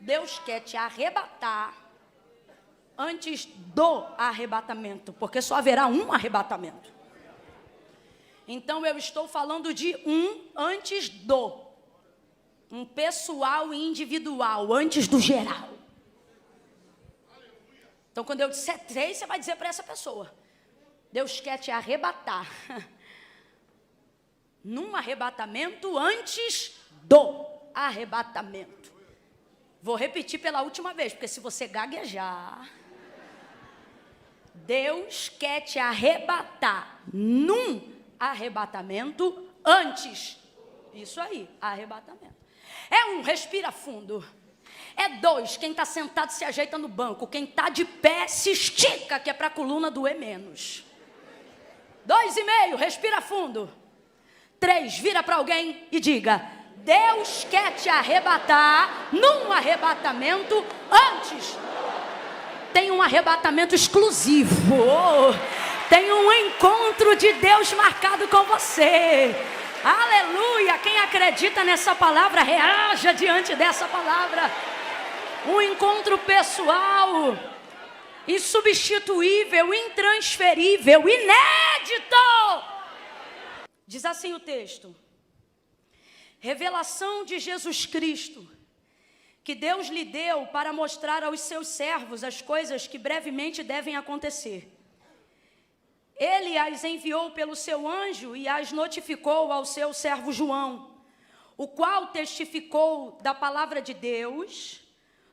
Deus quer te arrebatar antes do arrebatamento, porque só haverá um arrebatamento. Então eu estou falando de um antes do, um pessoal e individual, antes do geral. Então quando eu disser 3, você vai dizer para essa pessoa: Deus quer te arrebatar num arrebatamento antes do arrebatamento. Vou repetir pela última vez, porque se você gaguejar, Deus quer te arrebatar num arrebatamento antes. Isso aí, arrebatamento. É 1, respira fundo. É 2, quem está sentado se ajeita no banco. Quem está de pé se estica, que é para a coluna doer menos. 2,5, respira fundo. 3, vira para alguém e diga: Deus quer te arrebatar num arrebatamento antes. Tem um arrebatamento exclusivo. Tem um encontro de Deus marcado com você. Aleluia! Quem acredita nessa palavra, reaja diante dessa palavra. Um encontro pessoal, insubstituível, intransferível, inédito. Diz assim o texto: revelação de Jesus Cristo, que Deus lhe deu para mostrar aos seus servos as coisas que brevemente devem acontecer. Ele as enviou pelo seu anjo e as notificou ao seu servo João, o qual testificou da palavra de Deus,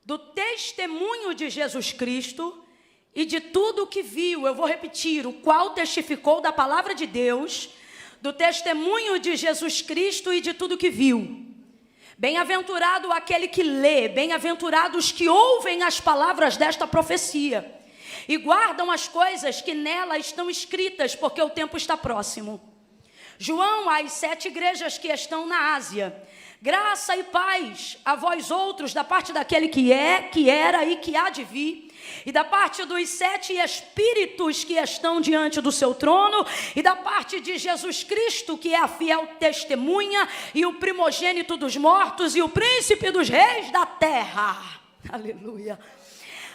do testemunho de Jesus Cristo e de tudo o que viu. Eu vou repetir: o qual testificou da palavra de Deus, do testemunho de Jesus Cristo e de tudo que viu. Bem-aventurado aquele que lê, bem-aventurados que ouvem as palavras desta profecia e guardam as coisas que nela estão escritas, porque o tempo está próximo. João, às 7 igrejas que estão na Ásia: graça e paz a vós outros, da parte daquele que é, que era e que há de vir, e da parte dos 7 espíritos que estão diante do seu trono, e da parte de Jesus Cristo, que é a fiel testemunha, e o primogênito dos mortos, e o príncipe dos reis da terra. Aleluia.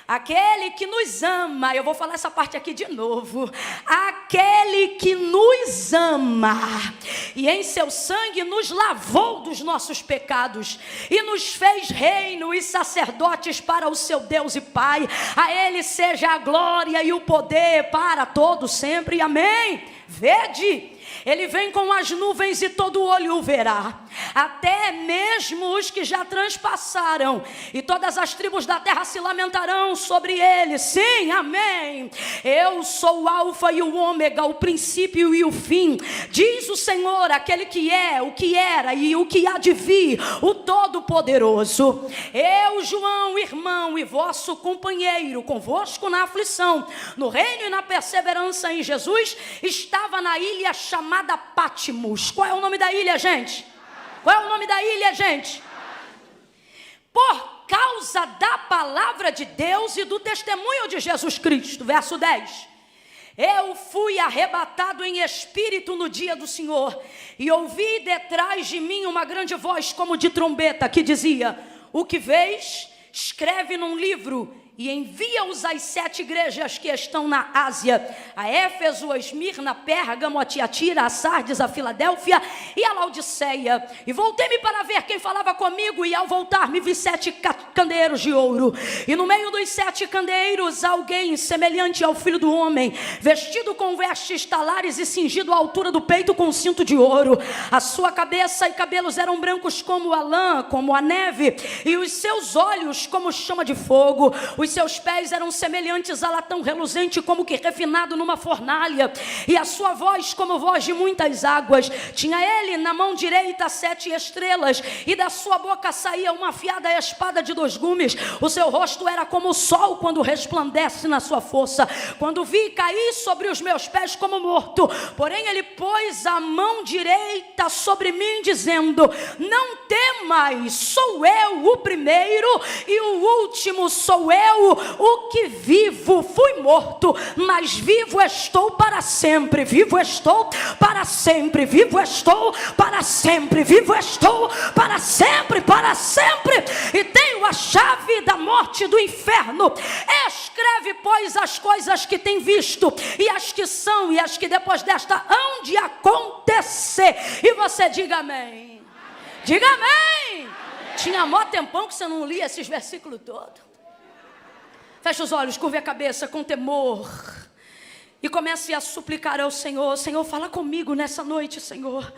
Aquele que nos ama, eu vou falar essa parte aqui de novo. Aquele que nos ama e em seu sangue nos lavou dos nossos pecados e nos fez reino e sacerdotes para o seu Deus e Pai. A Ele seja a glória e o poder para todos sempre. Amém. Vede, Ele vem com as nuvens e todo olho o verá, até mesmo os que já transpassaram, e todas as tribos da terra se lamentarão sobre ele. Sim, amém. Eu sou o alfa e o ômega, o princípio e o fim, diz o Senhor, aquele que é, o que era e o que há de vir, o Todo-Poderoso. Eu, João, irmão e vosso companheiro, convosco na aflição, no reino e na perseverança em Jesus, estava na ilha chamada Patmos. Qual é o nome da ilha, gente? Qual é o nome da ilha, gente? Por causa da palavra de Deus e do testemunho de Jesus Cristo. Verso 10. Eu fui arrebatado em espírito no dia do Senhor, e ouvi detrás de mim uma grande voz como de trombeta, que dizia: o que vês, escreve num livro e envia-os às 7 igrejas que estão na Ásia: a Éfeso, a Esmirna, Pérgamo, a Tiatira, a Sardes, a Filadélfia e a Laodiceia. E voltei-me para ver quem falava comigo, e ao voltar me vi 7 candeeiros de ouro, e no meio dos 7 candeeiros alguém semelhante ao Filho do Homem, vestido com vestes talares e cingido à altura do peito com um cinto de ouro. A sua cabeça e cabelos eram brancos como a lã, como a neve, e os seus olhos como chama de fogo. Os seus pés eram semelhantes a latão reluzente, como que refinado numa fornalha, e a sua voz como voz de muitas águas. Tinha ele na mão direita 7 estrelas, e da sua boca saía uma afiada espada de 2 gumes. O seu rosto era como o sol quando resplandece na sua força. Quando vi, caí sobre os meus pés como morto. Porém ele pôs a mão direita sobre mim, dizendo: não temais, sou eu o primeiro e o último, sou eu o que vivo. Fui morto, mas vivo estou para sempre. Vivo estou para sempre. Vivo estou para sempre. Vivo estou para sempre, para sempre. E tenho a chave da morte e do inferno. Escreve, pois, as coisas que tem visto, e as que são, e as que depois desta hão de acontecer. E você diga amém. Diga amém. Tinha mó tempão que você não lia esses versículos todos. Feche os olhos, curve a cabeça com temor e comece a suplicar ao Senhor. Senhor, fala comigo nessa noite, Senhor.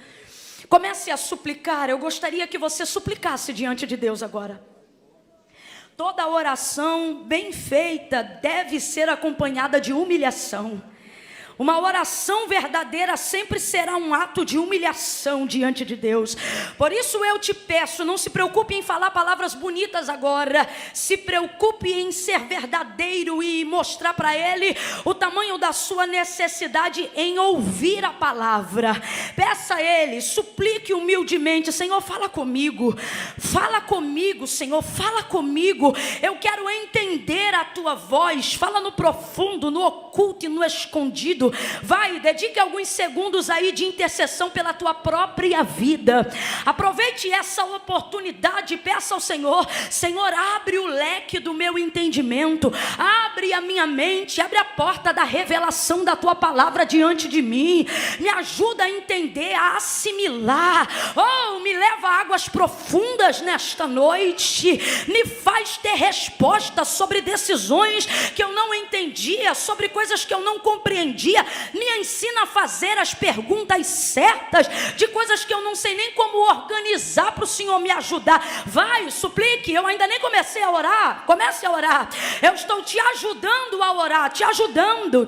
Comece a suplicar. Eu gostaria que você suplicasse diante de Deus agora. Toda oração bem feita deve ser acompanhada de humilhação. Uma oração verdadeira sempre será um ato de humilhação diante de Deus. Por isso eu te peço, não se preocupe em falar palavras bonitas agora. Se preocupe em ser verdadeiro e mostrar para Ele o tamanho da sua necessidade em ouvir a palavra. Peça a Ele, suplique humildemente: Senhor, fala comigo. Fala comigo, Senhor, fala comigo. Eu quero entender a tua voz. Fala no profundo, no oculto e no escondido. Vai, dedique alguns segundos aí de intercessão pela tua própria vida. Aproveite essa oportunidade e peça ao Senhor: Senhor, abre o leque do meu entendimento, abre a minha mente, abre a porta da revelação da tua palavra diante de mim. Me ajuda a entender, a assimilar. Oh, me leva a águas profundas nesta noite. Me faz ter resposta sobre decisões que eu não entendia, sobre coisas que eu não compreendia. Me ensina a fazer as perguntas certas de coisas que eu não sei nem como organizar para o Senhor me ajudar. Vai, suplique. Eu ainda nem comecei a orar. Comece a orar. Eu estou te ajudando a orar, te ajudando.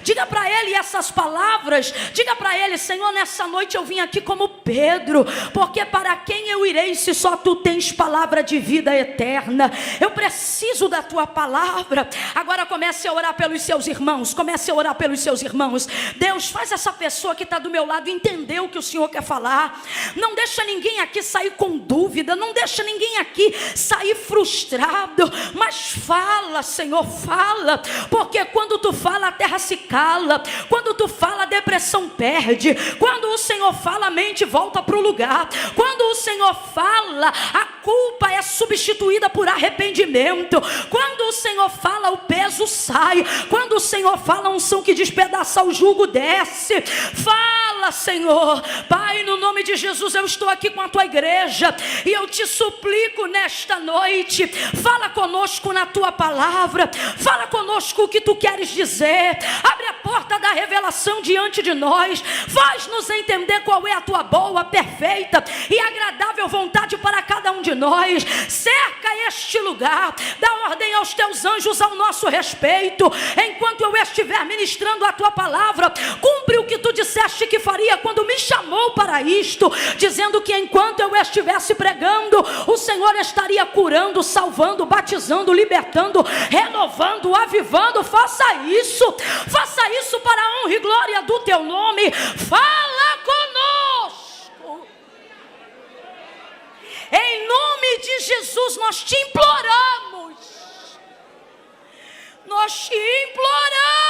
Diga para Ele essas palavras. Diga para Ele: Senhor, nessa noite eu vim aqui como Pedro, porque para quem eu irei se só tu tens palavra de vida eterna? Eu preciso da tua palavra. Agora comece a orar pelos seus irmãos. Comece a orar pelos seus irmãos. Deus, faz essa pessoa que está do meu lado entender o que o Senhor quer falar. Não deixa ninguém aqui sair com dúvida. Não deixa ninguém aqui sair frustrado. Mas fala, Senhor, fala. Porque quando tu fala, a terra se cala. Quando tu fala, a depressão perde. Quando o Senhor fala, a mente volta para o lugar. Quando o Senhor fala, a culpa é substituída por arrependimento. Quando o Senhor fala, o peso sai. Quando o Senhor fala, a unção que despedaça o jugo desce. Fala, Senhor. Pai, no nome de Jesus, eu estou aqui com a tua igreja e eu te suplico nesta noite: fala conosco na tua palavra. Fala conosco o que tu queres dizer. Abre a porta da revelação diante de nós. Faz-nos entender qual é a tua boa, perfeita e agradável vontade para cada um de nós. Cerca este lugar. Dá ordem aos teus anjos ao nosso respeito. Enquanto eu estiver ministrando a tua palavra, cumpre o que tu disseste que faria quando me chamou para isto, dizendo que enquanto eu estivesse pregando, o Senhor estaria curando, salvando, batizando, libertando, renovando, avivando. Faça isso para a honra e glória do teu nome. Fala conosco. Em nome de Jesus nós te imploramos. Nós te imploramos.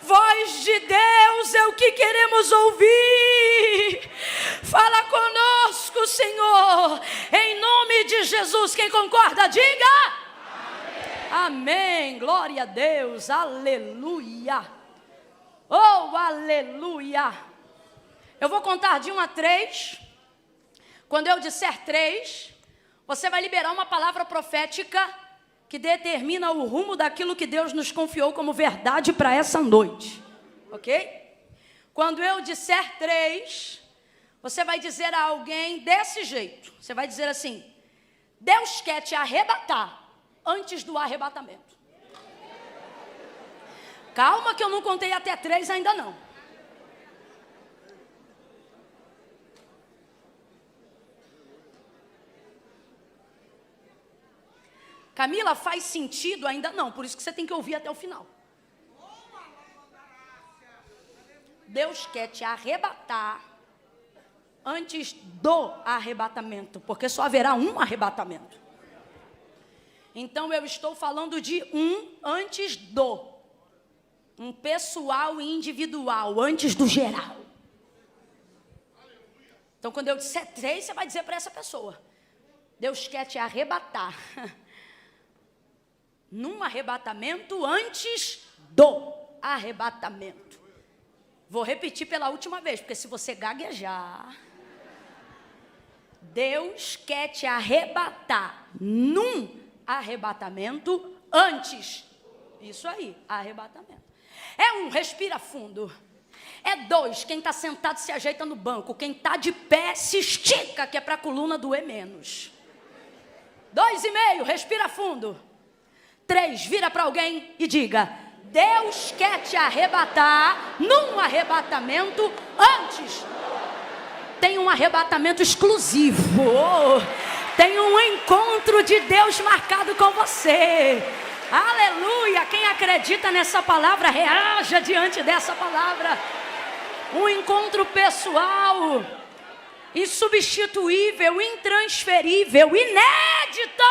Voz de Deus é o que queremos ouvir. Fala conosco, Senhor. Em nome de Jesus. Quem concorda, diga amém. Glória a Deus. Aleluia. Oh, aleluia. Eu vou contar de 1 a 3. Quando eu disser 3, você vai liberar uma palavra profética que determina o rumo daquilo que Deus nos confiou como verdade para essa noite. Ok? Quando eu disser 3, você vai dizer a alguém desse jeito. Você vai dizer assim: Deus quer te arrebatar antes do arrebatamento. Calma que eu não contei até 3 ainda não. Camila, faz sentido? Ainda não, por isso que você tem que ouvir até o final. Deus quer te arrebatar antes do arrebatamento, porque só haverá um arrebatamento. Então eu estou falando de antes do. Um pessoal e individual, antes do geral. Então, quando eu disser 3, você vai dizer para essa pessoa: Deus quer te arrebatar. Num arrebatamento antes do arrebatamento. Vou repetir pela última vez, porque se você gaguejar... Deus quer te arrebatar num arrebatamento antes. Isso aí, arrebatamento. É 1, respira fundo. É 2, quem está sentado se ajeita no banco. Quem está de pé se estica, que é para a coluna doer menos. 2,5, respira fundo. 3, vira para alguém e diga: Deus quer te arrebatar num arrebatamento antes. Tem um arrebatamento exclusivo. Tem um encontro de Deus marcado com você. Aleluia! Quem acredita nessa palavra, reaja diante dessa palavra. Um encontro pessoal, insubstituível, intransferível, inédito.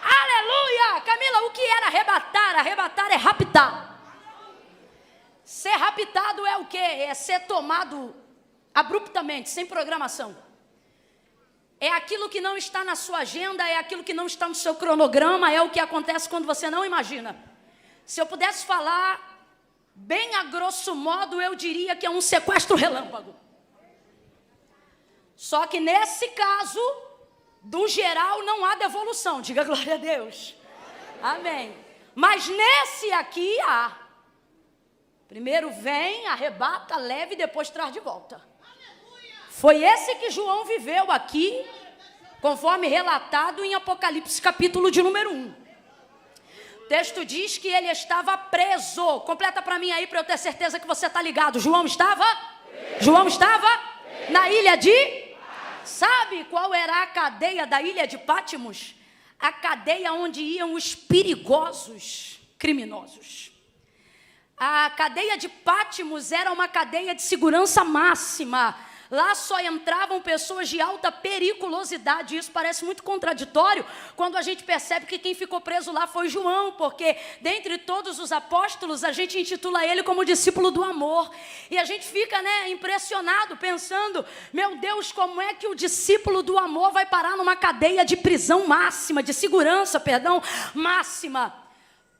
Aleluia! Camila, o que era arrebatar? Arrebatar é raptar. Ser raptado é o quê? É ser tomado abruptamente, sem programação. É aquilo que não está na sua agenda, é aquilo que não está no seu cronograma, é o que acontece quando você não imagina. Se eu pudesse falar bem a grosso modo, eu diria que é um sequestro relâmpago. Só que nesse caso, do geral, não há devolução. Diga glória a Deus. Amém. Mas nesse aqui há. Primeiro vem, arrebata, leva e depois traz de volta. Foi esse que João viveu aqui, conforme relatado em Apocalipse, capítulo de número 1. O texto diz que ele estava preso. Completa para mim aí, para eu ter certeza que você está ligado. João estava? João estava na ilha de... Sabe qual era a cadeia da ilha de Pátimos? A cadeia onde iam os perigosos criminosos. A cadeia de Pátimos era uma cadeia de segurança máxima. Lá só entravam pessoas de alta periculosidade. Isso parece muito contraditório quando a gente percebe que quem ficou preso lá foi João, porque dentre todos os apóstolos a gente intitula ele como discípulo do amor. E a gente fica, impressionado, pensando: meu Deus, como é que o discípulo do amor vai parar numa cadeia de prisão máxima, de segurança, máxima?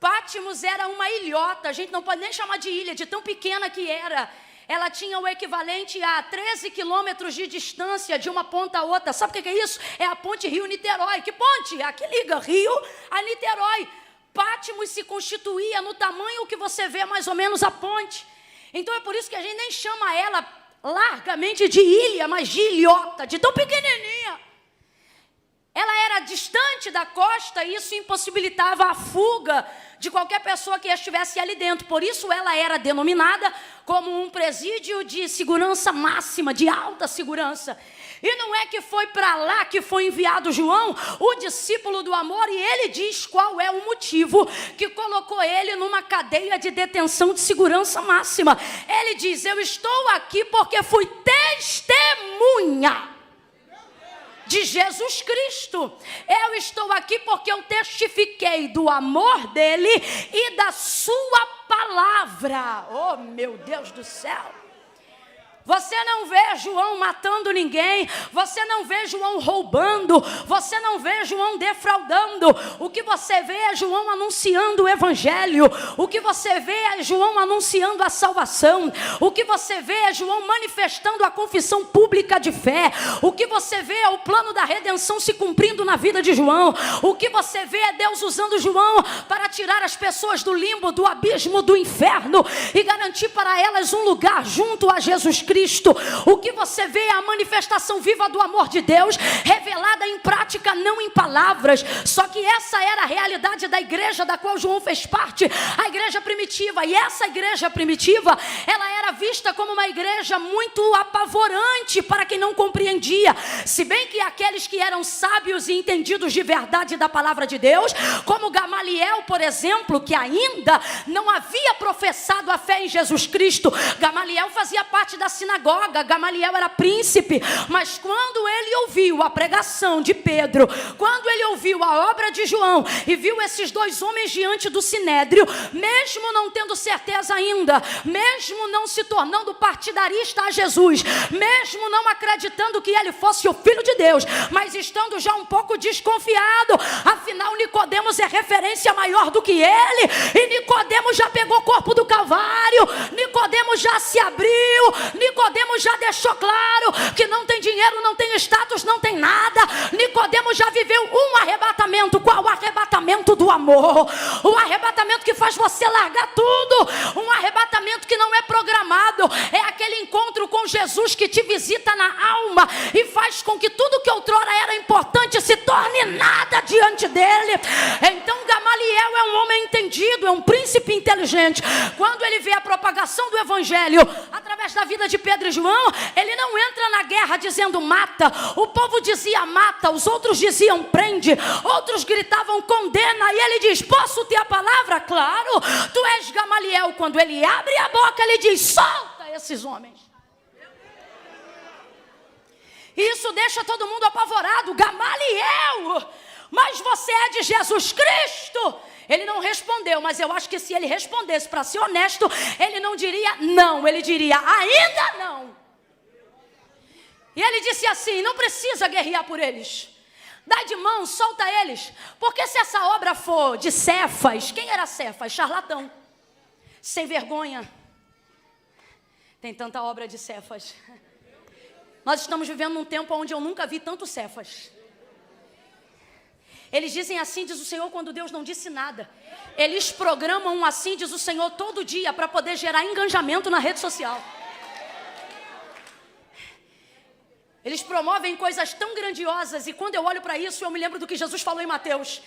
Pátimos era uma ilhota, a gente não pode nem chamar de ilha, de tão pequena que era. Ela tinha o equivalente a 13 quilômetros de distância de uma ponta a outra. Sabe o que é isso? É a ponte Rio-Niterói. Que ponte? A que liga Rio a Niterói. Pátimos se constituía no tamanho que você vê mais ou menos a ponte. Então é por isso que a gente nem chama ela largamente de ilha, mas de ilhota, de tão pequenininha. Ela era distante da costa e isso impossibilitava a fuga de qualquer pessoa que estivesse ali dentro. Por isso ela era denominada como um presídio de segurança máxima, de alta segurança. E não é que foi para lá que foi enviado João, o discípulo do amor, e ele diz qual é o motivo que colocou ele numa cadeia de detenção de segurança máxima. Ele diz: eu estou aqui porque fui testemunha de Jesus Cristo. Eu estou aqui porque eu testifiquei do amor dele e da sua palavra. Oh, meu Deus do céu. Você não vê João matando ninguém, você não vê João roubando, você não vê João defraudando. O que você vê é João anunciando o evangelho, o que você vê é João anunciando a salvação, o que você vê é João manifestando a confissão pública de fé, o que você vê é o plano da redenção se cumprindo na vida de João, o que você vê é Deus usando João para tirar as pessoas do limbo, do abismo, do inferno e garantir para elas um lugar junto a Jesus Cristo. O que você vê é a manifestação viva do amor de Deus, revelada em prática, não em palavras. Só que essa era a realidade da igreja da qual João fez parte, a igreja primitiva. E essa igreja primitiva, ela era vista como uma igreja muito apavorante para quem não compreendia. Se bem que aqueles que eram sábios e entendidos de verdade da palavra de Deus, como Gamaliel, por exemplo, que ainda não havia professado a fé em Jesus Cristo. Gamaliel fazia parte da sinagoga sinagoga, Gamaliel era príncipe, mas quando ele ouviu a pregação de Pedro, quando ele ouviu a obra de João e viu esses dois homens diante do sinédrio, mesmo não tendo certeza ainda, mesmo não se tornando partidarista a Jesus, mesmo não acreditando que ele fosse o Filho de Deus, mas estando já um pouco desconfiado, afinal Nicodemos é referência maior do que ele, e Nicodemos já pegou o corpo do Calvário, Nicodemos já se abriu, Nicodemos já deixou claro que não tem dinheiro, não tem status, não tem nada. Nicodemos já viveu um arrebatamento. Qual? O arrebatamento do amor, o arrebatamento que faz você largar tudo, um arrebatamento que não é programado, é aquele encontro com Jesus que te visita na alma e faz com que tudo que outrora era importante se torne nada diante dele. Então Gamaliel é um homem entendido, é um príncipe inteligente. Quando ele vê a propagação do evangelho através da vida de Pedro e João, ele não entra na guerra dizendo mata. O povo dizia mata, os outros diziam prende, outros gritavam condena, e ele diz: posso ter a palavra? Claro, tu és Gamaliel. Quando ele abre a boca, ele diz: solta esses homens. Isso deixa todo mundo apavorado. Gamaliel, mas você é de Jesus Cristo? Ele não respondeu, mas eu acho que se ele respondesse, para ser honesto, ele não diria não, ele diria ainda não. E ele disse assim: não precisa guerrear por eles, dá de mão, solta eles, porque se essa obra for de Cefas, quem era Cefas? Charlatão, sem vergonha. Tem tanta obra de Cefas. Nós estamos vivendo num tempo onde eu nunca vi tanto Cefas. Eles dizem assim, diz o Senhor, quando Deus não disse nada. Eles programam um assim, diz o Senhor, todo dia, para poder gerar engajamento na rede social. Eles promovem coisas tão grandiosas, e quando eu olho para isso, eu me lembro do que Jesus falou em Mateus,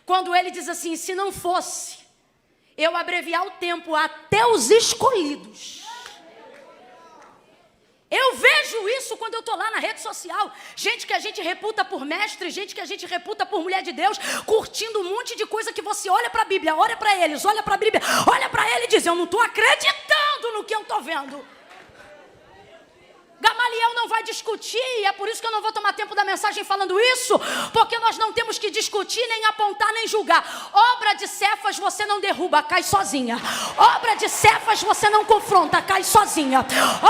quando ele diz assim: se não fosse eu abreviar o tempo até os escolhidos. Eu vejo isso quando eu estou lá na rede social. Gente que a gente reputa por mestre, gente que a gente reputa por mulher de Deus, curtindo um monte de coisa que você olha para a Bíblia, olha para eles, olha para a Bíblia, olha para ele e diz: eu não estou acreditando no que eu estou vendo. Gamaliel não vai discutir, e é por isso que eu não vou tomar tempo da mensagem falando isso, porque nós não temos que discutir, nem apontar, nem julgar. Obra de Cefas você não derruba, cai sozinha. Obra de Cefas você não confronta, cai sozinha.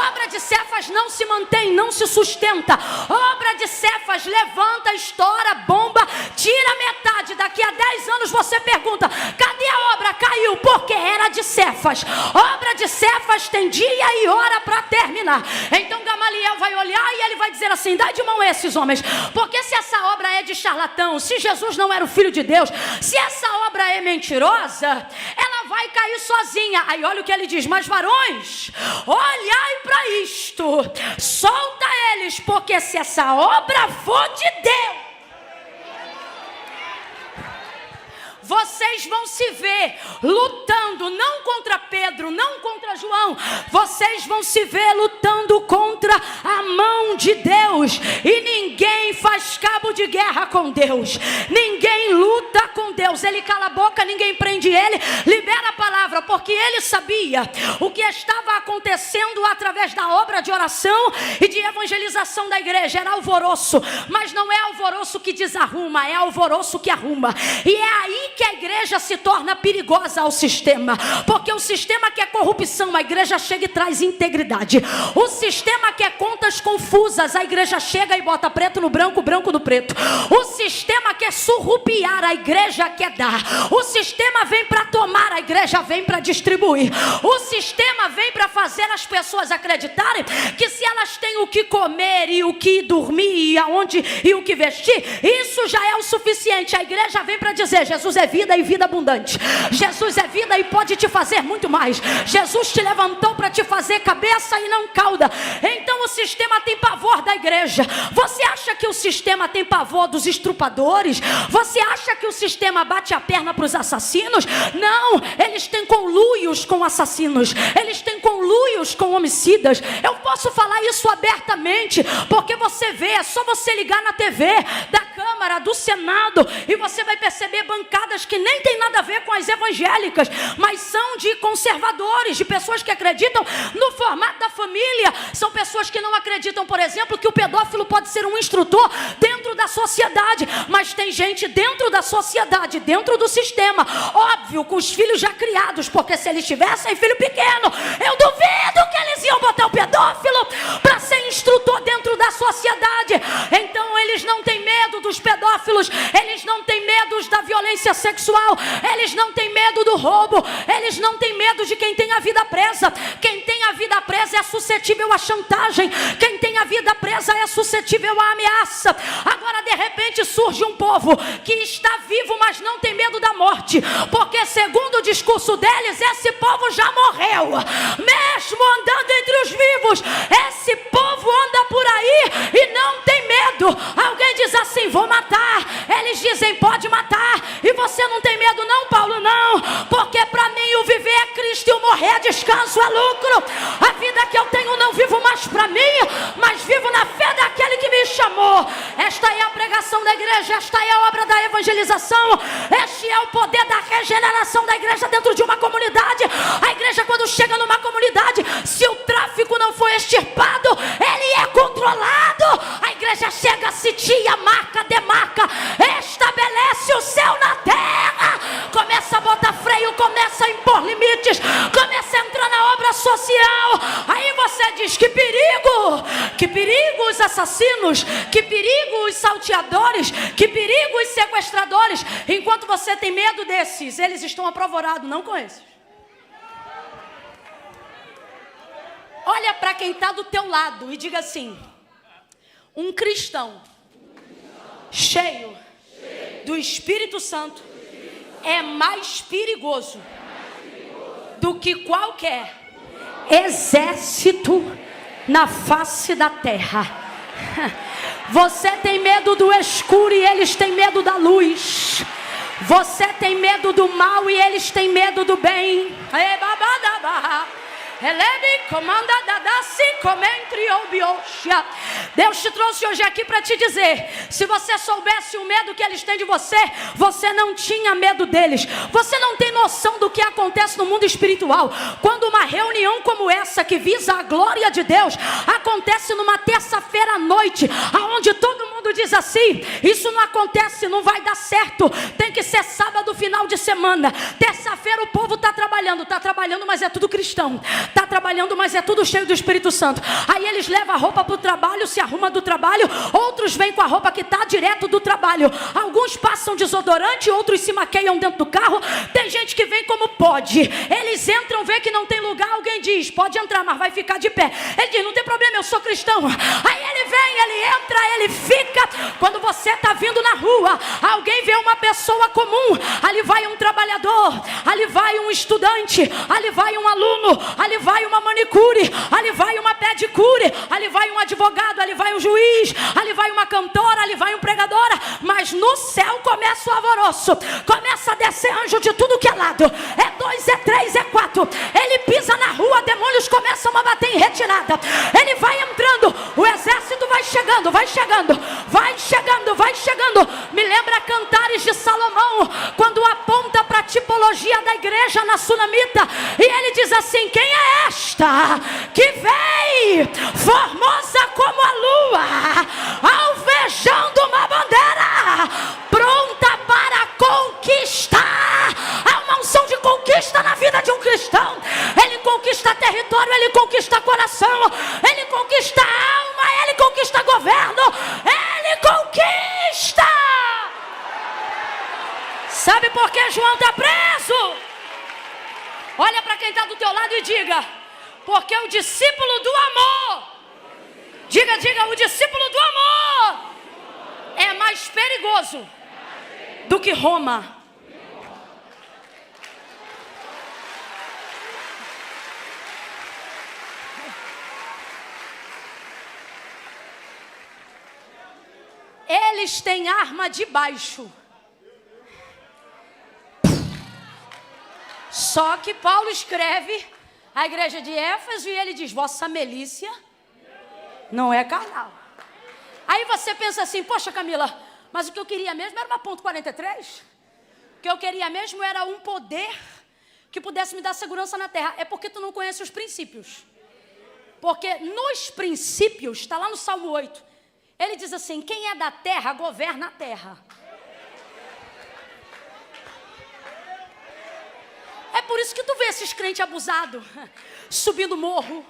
Obra de Cefas não se mantém, não se sustenta. Obra de Cefas levanta, estoura, bomba, tira metade. Daqui a 10 anos você pergunta: cadê a obra? Caiu, porque era de Cefas. Obra de Cefas tem dia e hora para terminar. Então Gamaliel vai olhar e ele vai dizer assim: dá de mão a esses homens, porque se essa obra é de charlatão, se Jesus não era o Filho de Deus, se essa obra é mentirosa, ela vai cair sozinha. Aí olha o que ele diz: mas varões, olhai para isto, solta eles, porque se essa obra for de Deus, vocês vão se ver lutando não contra Pedro, não contra João, vocês vão se ver lutando contra a mão de Deus. E ninguém faz cabo de guerra com Deus, ninguém luta com Deus. Ele cala a boca, ninguém prende ele, libera a palavra, porque ele sabia o que estava acontecendo através da obra de oração e de evangelização da igreja. Era alvoroço, mas não é alvoroço que desarruma, é alvoroço que arruma. E é aí que a igreja se torna perigosa ao sistema, porque o sistema quer corrupção, a igreja chega e traz integridade. O sistema quer contas confusas, a igreja chega e bota preto no branco, branco no preto. O sistema quer surrupiar, a igreja quer dar. O sistema vem para tomar, a igreja vem para distribuir. O sistema vem para fazer as pessoas acreditarem que se elas têm o que comer e o que dormir e aonde e o que vestir, isso já é o suficiente. A igreja vem para dizer: Jesus é vida e vida abundante. Jesus é vida e pode te fazer muito mais. Jesus te levantou para te fazer cabeça e não cauda. Então o sistema tem pavor da igreja. Você acha que o sistema tem pavor dos estrupadores? Você acha que o sistema bate a perna para os assassinos? Não, eles têm conluios com assassinos, eles têm conluios com homicidas. Eu posso falar isso abertamente, porque você vê, é só você ligar na TV da Câmara Câmara, do Senado, e você vai perceber bancadas que nem tem nada a ver com as evangélicas, mas são de conservadores, de pessoas que acreditam no formato da família. São pessoas que não acreditam, por exemplo, que o pedófilo pode ser um instrutor dentro da sociedade, mas tem gente dentro da sociedade, dentro do sistema, óbvio, com os filhos já criados, porque se eles tivessem filho pequeno, eu duvido que eles iam botar o pedófilo para ser instrutor dentro da sociedade. Então eles não têm medo dos pedófilos, eles não têm medo da violência sexual, eles não têm medo do roubo, eles não têm medo de quem tem a vida presa. Quem tem a vida presa é suscetível à chantagem, quem tem a vida presa é suscetível à ameaça. Agora de repente surge um povo que está vivo, mas não tem medo da morte, porque segundo o discurso deles, esse povo já morreu, mesmo andando entre os vivos. Esse povo anda por aí e não tem medo. Alguém diz assim, vou matar, eles dizem, pode matar, e você não tem medo não, Paulo? Não, porque para mim o viver é Cristo e o morrer é descanso, é lucro. A vida que eu tenho não vivo mais para mim, mas vivo na fé daquele que me chamou. Esta é a pregação da igreja, esta é a obra da evangelização, este é o poder da regeneração da igreja dentro de uma comunidade. A igreja, quando chega numa comunidade, se o tráfico não for extirpado, ele é controlado. A igreja chega, sitia, marca, demarca, estabelece o céu na terra, começa a botar freio, começa a impor limites, começa a entrar na obra social. Aí você diz, que perigo os assassinos, que perigo os salteadores, que perigo os sequestradores. Enquanto você tem medo desses, eles estão apavorados, não com esses. Olha para quem está do teu lado e diga assim, um cristão cheio do Espírito Santo é mais perigoso do que qualquer exército na face da terra. Você tem medo do escuro e eles têm medo da luz. Você tem medo do mal e eles têm medo do bem. Deus te trouxe hoje aqui para te dizer, se você soubesse o medo que eles têm de você, você não tinha medo deles. Você não tem noção do que acontece no mundo espiritual. Quando uma reunião como essa, que visa a glória de Deus, acontece numa terça-feira à noite, aonde todo mundo diz assim, isso não acontece, não vai dar certo, tem que ser sábado, final de semana. Terça-feira o povo está trabalhando, mas é tudo cristão. Está trabalhando, mas é tudo cheio do Espírito Santo. Aí eles levam a roupa para o trabalho, se arrumam do trabalho. Outros vêm com a roupa que está direto do trabalho. Alguns passam desodorante, outros se maqueiam dentro do carro. Tem gente que vem como pode. Eles entram, vê que não tem lugar, alguém diz, pode entrar, mas vai ficar de pé. Ele diz, não tem problema, eu sou cristão. Aí ele vem, ele entra, ele fica. Quando você está vindo na rua, alguém vê uma pessoa comum, ali vai um trabalhador, ali vai um estudante, ali vai um aluno, ali vai uma manicure, ali vai uma pedicure, ali vai um advogado, ali vai um juiz, ali vai uma cantora, ali vai um pregadora. Mas no céu começa o alvoroço, começa a descer anjo de tudo que é lado. É 2, é 3, é 4. Ele pisa na rua, demônios começam a bater em retirada. Ele vai entrando, o exército vai chegando, vai chegando, vai chegando, vai chegando. Me lembra Cantares de Salomão, quando aponta para a tipologia da igreja na Sunamita, e ele diz assim, quem é esta que vem formosa como a lua, alvejando uma bandeira, pronta para conquistar? Há uma unção de conquista na vida de um cristão. Ele conquista território, ele conquista coração, ele conquista alma, ele conquista governo, ele conquista. Sabe por que João está preso? Olha para quem está do teu lado e diga, porque o discípulo do amor, diga, o discípulo do amor é mais perigoso do que Roma. Eles têm arma de baixo. Só que Paulo escreve a igreja de Éfeso e ele diz, vossa milícia não é carnal. Aí você pensa assim, poxa Camila, Mas o que eu queria mesmo era uma ponto 43. O que eu queria mesmo era um poder que pudesse me dar segurança na terra. É porque tu não conhece os princípios. Porque nos princípios, está lá no Salmo 8, ele diz assim, quem é da terra, governa a terra. É por isso que tu vê esses crentes abusados, subindo morro,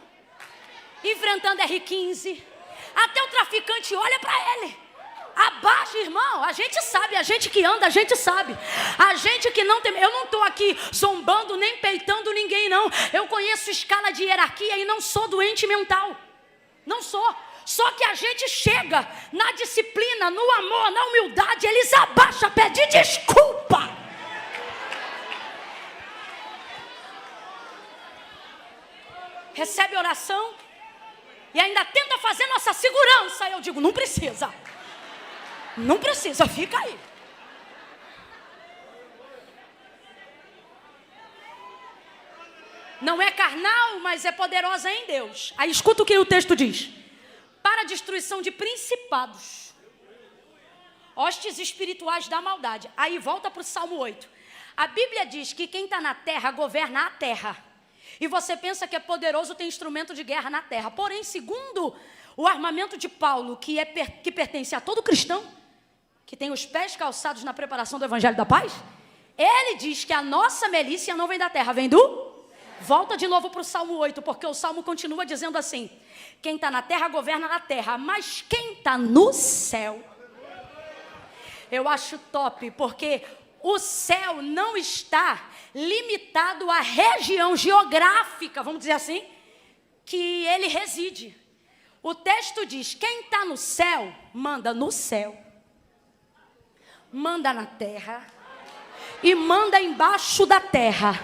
enfrentando R15. Até o traficante olha para ele. Abaixa, irmão, a gente sabe, a gente que anda, a gente sabe. A gente que não tem, eu não estou aqui zombando nem peitando ninguém, não. Eu conheço escala de hierarquia e não sou doente mental. Não sou. Só que a gente chega na disciplina, no amor, na humildade, eles abaixam, pedem desculpa. Recebe oração e ainda tenta fazer nossa segurança. Eu digo, não precisa. Não precisa, fica aí. Não é carnal, mas é poderosa em Deus. Aí escuta o que o texto diz. Para a destruição de principados, hostes espirituais da maldade. Aí volta para o Salmo 8. A Bíblia diz que quem está na terra governa a terra. E você pensa que é poderoso ter instrumento de guerra na terra. Porém, segundo o armamento de Paulo, que pertence a todo cristão, que tem os pés calçados na preparação do Evangelho da Paz, ele diz que a nossa milícia não vem da terra, vem do... Volta de novo para o Salmo 8, porque o Salmo continua dizendo assim, quem está na terra governa na terra, mas quem está no céu... Eu acho top, porque o céu não está limitado à região geográfica, vamos dizer assim, que ele reside. O texto diz, quem está no céu, manda no céu, manda na terra e manda embaixo da terra.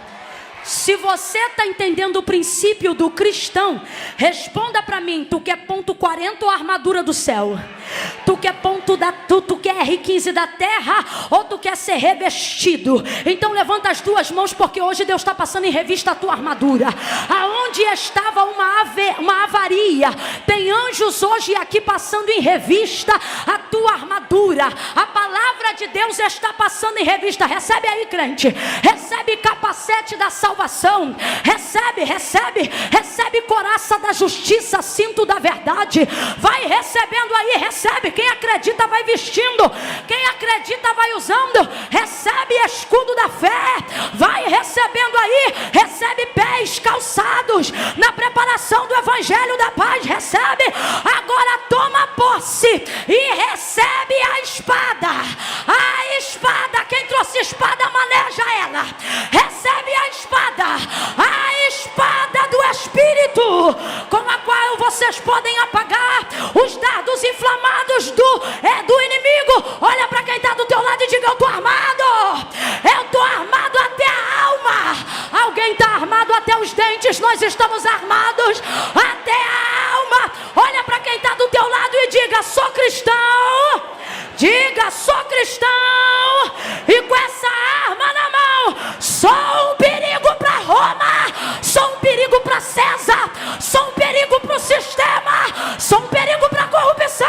Se você está entendendo o princípio do cristão, responda para mim, tu quer ponto 40 ou armadura do céu? Tu quer tu quer R15 da terra ou tu quer ser revestido? Então levanta as duas mãos, porque hoje Deus está passando em revista a tua armadura. Aonde estava uma avaria, tem anjos hoje aqui passando em revista a tua armadura. A palavra de Deus está passando em revista. Recebe aí, crente. Recebe capacete da salvação. Recebe coraça da justiça, cinto da verdade. Vai recebendo aí, recebe. Quem acredita vai vestindo, quem acredita vai usando. Recebe escudo da fé, vai recebendo aí. Recebe pés calçados na preparação do Evangelho da Paz. Recebe, agora toma posse e recebe a espada. A espada, quem trouxe espada maneja ela. Recebe a espada do Espírito, com a qual vocês podem apagar os dardos inflamados do inimigo. Olha para quem está do teu lado e diga, eu estou armado. Eu estou armado até a alma. Alguém está armado até os dentes. Nós estamos armados até a alma. Olha para quem está do teu lado e diga, sou cristão. Diga, sou cristão. E com essa arma na mão, sou um perigo para Roma, sou um perigo para César, sou um perigo para o sistema, sou um perigo para a corrupção.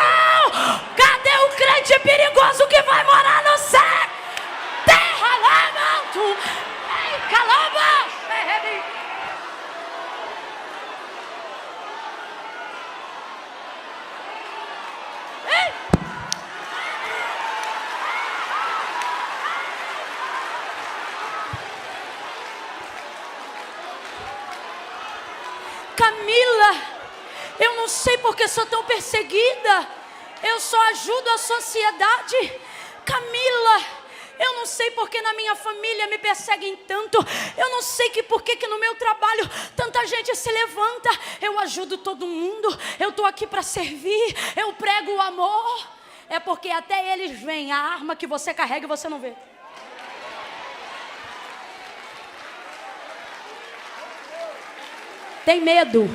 Cadê o crente perigoso que vai morar no céu? Terra lá, manto, calaba. Camila, eu não sei porque sou tão perseguida. Eu só ajudo a sociedade. Camila, eu não sei porque na minha família me perseguem tanto. Eu não sei por que no meu trabalho tanta gente se levanta. Eu ajudo todo mundo. Eu estou aqui para servir. Eu prego o amor. É porque até eles veem a arma que você carrega e você não vê. Tem medo.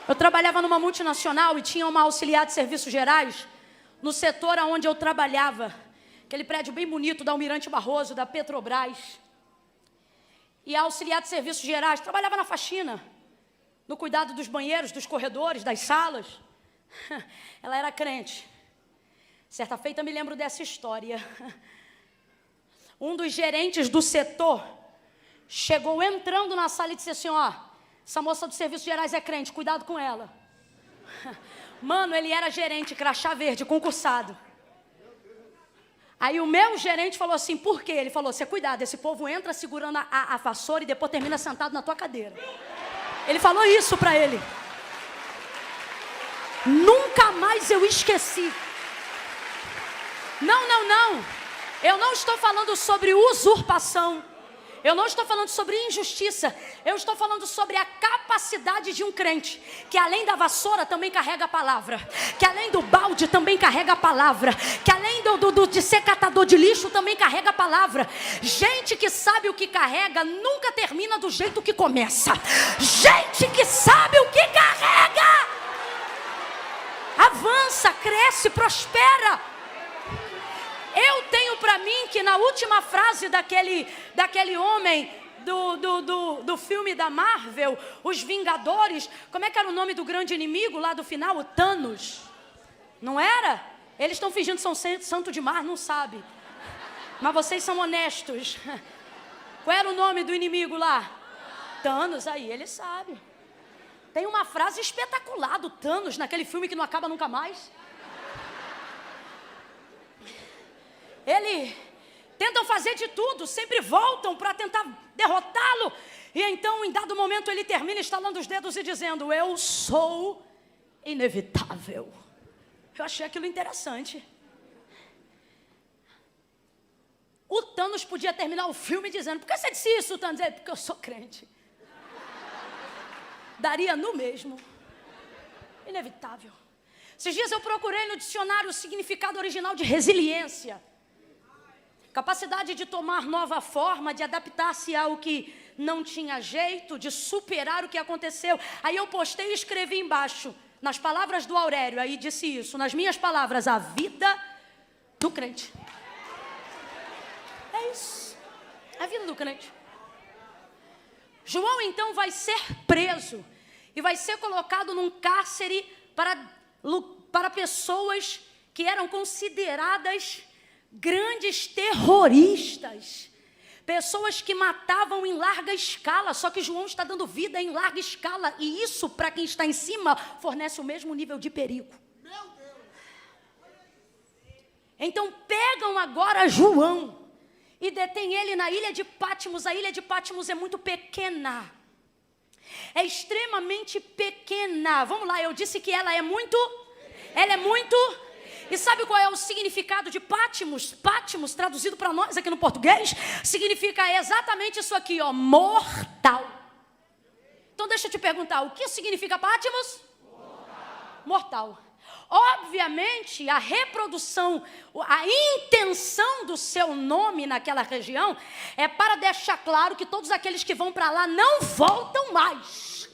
Eu trabalhava numa multinacional e tinha uma auxiliar de serviços gerais no setor onde eu trabalhava. Aquele prédio bem bonito da Almirante Barroso, da Petrobras. E a auxiliar de serviços gerais trabalhava na faxina. no cuidado dos banheiros, dos corredores, das salas. Ela era crente. Certa feita me lembro dessa história. Um dos gerentes do setor chegou entrando na sala e disse assim, ó, essa moça dos serviços gerais é crente, cuidado com ela. Mano, ele era gerente, crachá verde, concursado. Aí o meu gerente falou assim, por quê? Ele falou, você cuidado, esse povo entra segurando a vassoura e depois termina sentado na tua cadeira. Ele falou isso para ele. Nunca mais eu esqueci. Não. Eu não estou falando sobre usurpação. Eu não estou falando sobre injustiça. Eu estou falando sobre a capacidade de um crente, que além da vassoura também carrega a palavra, que além do balde também carrega a palavra, que além de ser catador de lixo também carrega a palavra. Gente que sabe o que carrega nunca termina do jeito que começa. Gente que sabe o que carrega avança, cresce, prospera. Eu tenho para mim que na última frase daquele homem do filme da Marvel, Os Vingadores, como é que era o nome do grande inimigo lá do final? O Thanos. Não era? Eles estão fingindo que são santo de mar, não sabe. Mas vocês são honestos. Qual era o nome do inimigo lá? Thanos, aí ele sabe. Tem uma frase espetacular do Thanos naquele filme que não acaba nunca mais. Eles tentam fazer de tudo, sempre voltam para tentar derrotá-lo. E então, em dado momento, ele termina estalando os dedos e dizendo, eu sou inevitável. Eu achei aquilo interessante. O Thanos podia terminar o filme dizendo, por que você disse isso, Thanos? Porque eu sou crente. Daria no mesmo. Inevitável. Esses dias eu procurei no dicionário o significado original de resiliência. Capacidade de tomar nova forma, de adaptar-se ao que não tinha jeito, de superar o que aconteceu. Aí eu postei e escrevi embaixo, nas palavras do Aurélio, aí disse isso, nas minhas palavras, a vida do crente. É isso, a vida do crente. João então vai ser preso e vai ser colocado num cárcere para pessoas que eram consideradas grandes terroristas, pessoas que matavam em larga escala, só que João está dando vida em larga escala, e isso, para quem está em cima, fornece o mesmo nível de perigo. Meu Deus. Então pegam agora João e detêm ele na ilha de Patmos. A ilha de Patmos é muito pequena, é extremamente pequena. Vamos lá, eu disse que ela é muito. E sabe qual é o significado de Patmos? Patmos, traduzido para nós aqui no português, significa exatamente isso aqui, ó, mortal. Então deixa eu te perguntar, o que significa Patmos? Mortal. Obviamente, a reprodução, a intenção do seu nome naquela região é para deixar claro que todos aqueles que vão para lá não voltam mais.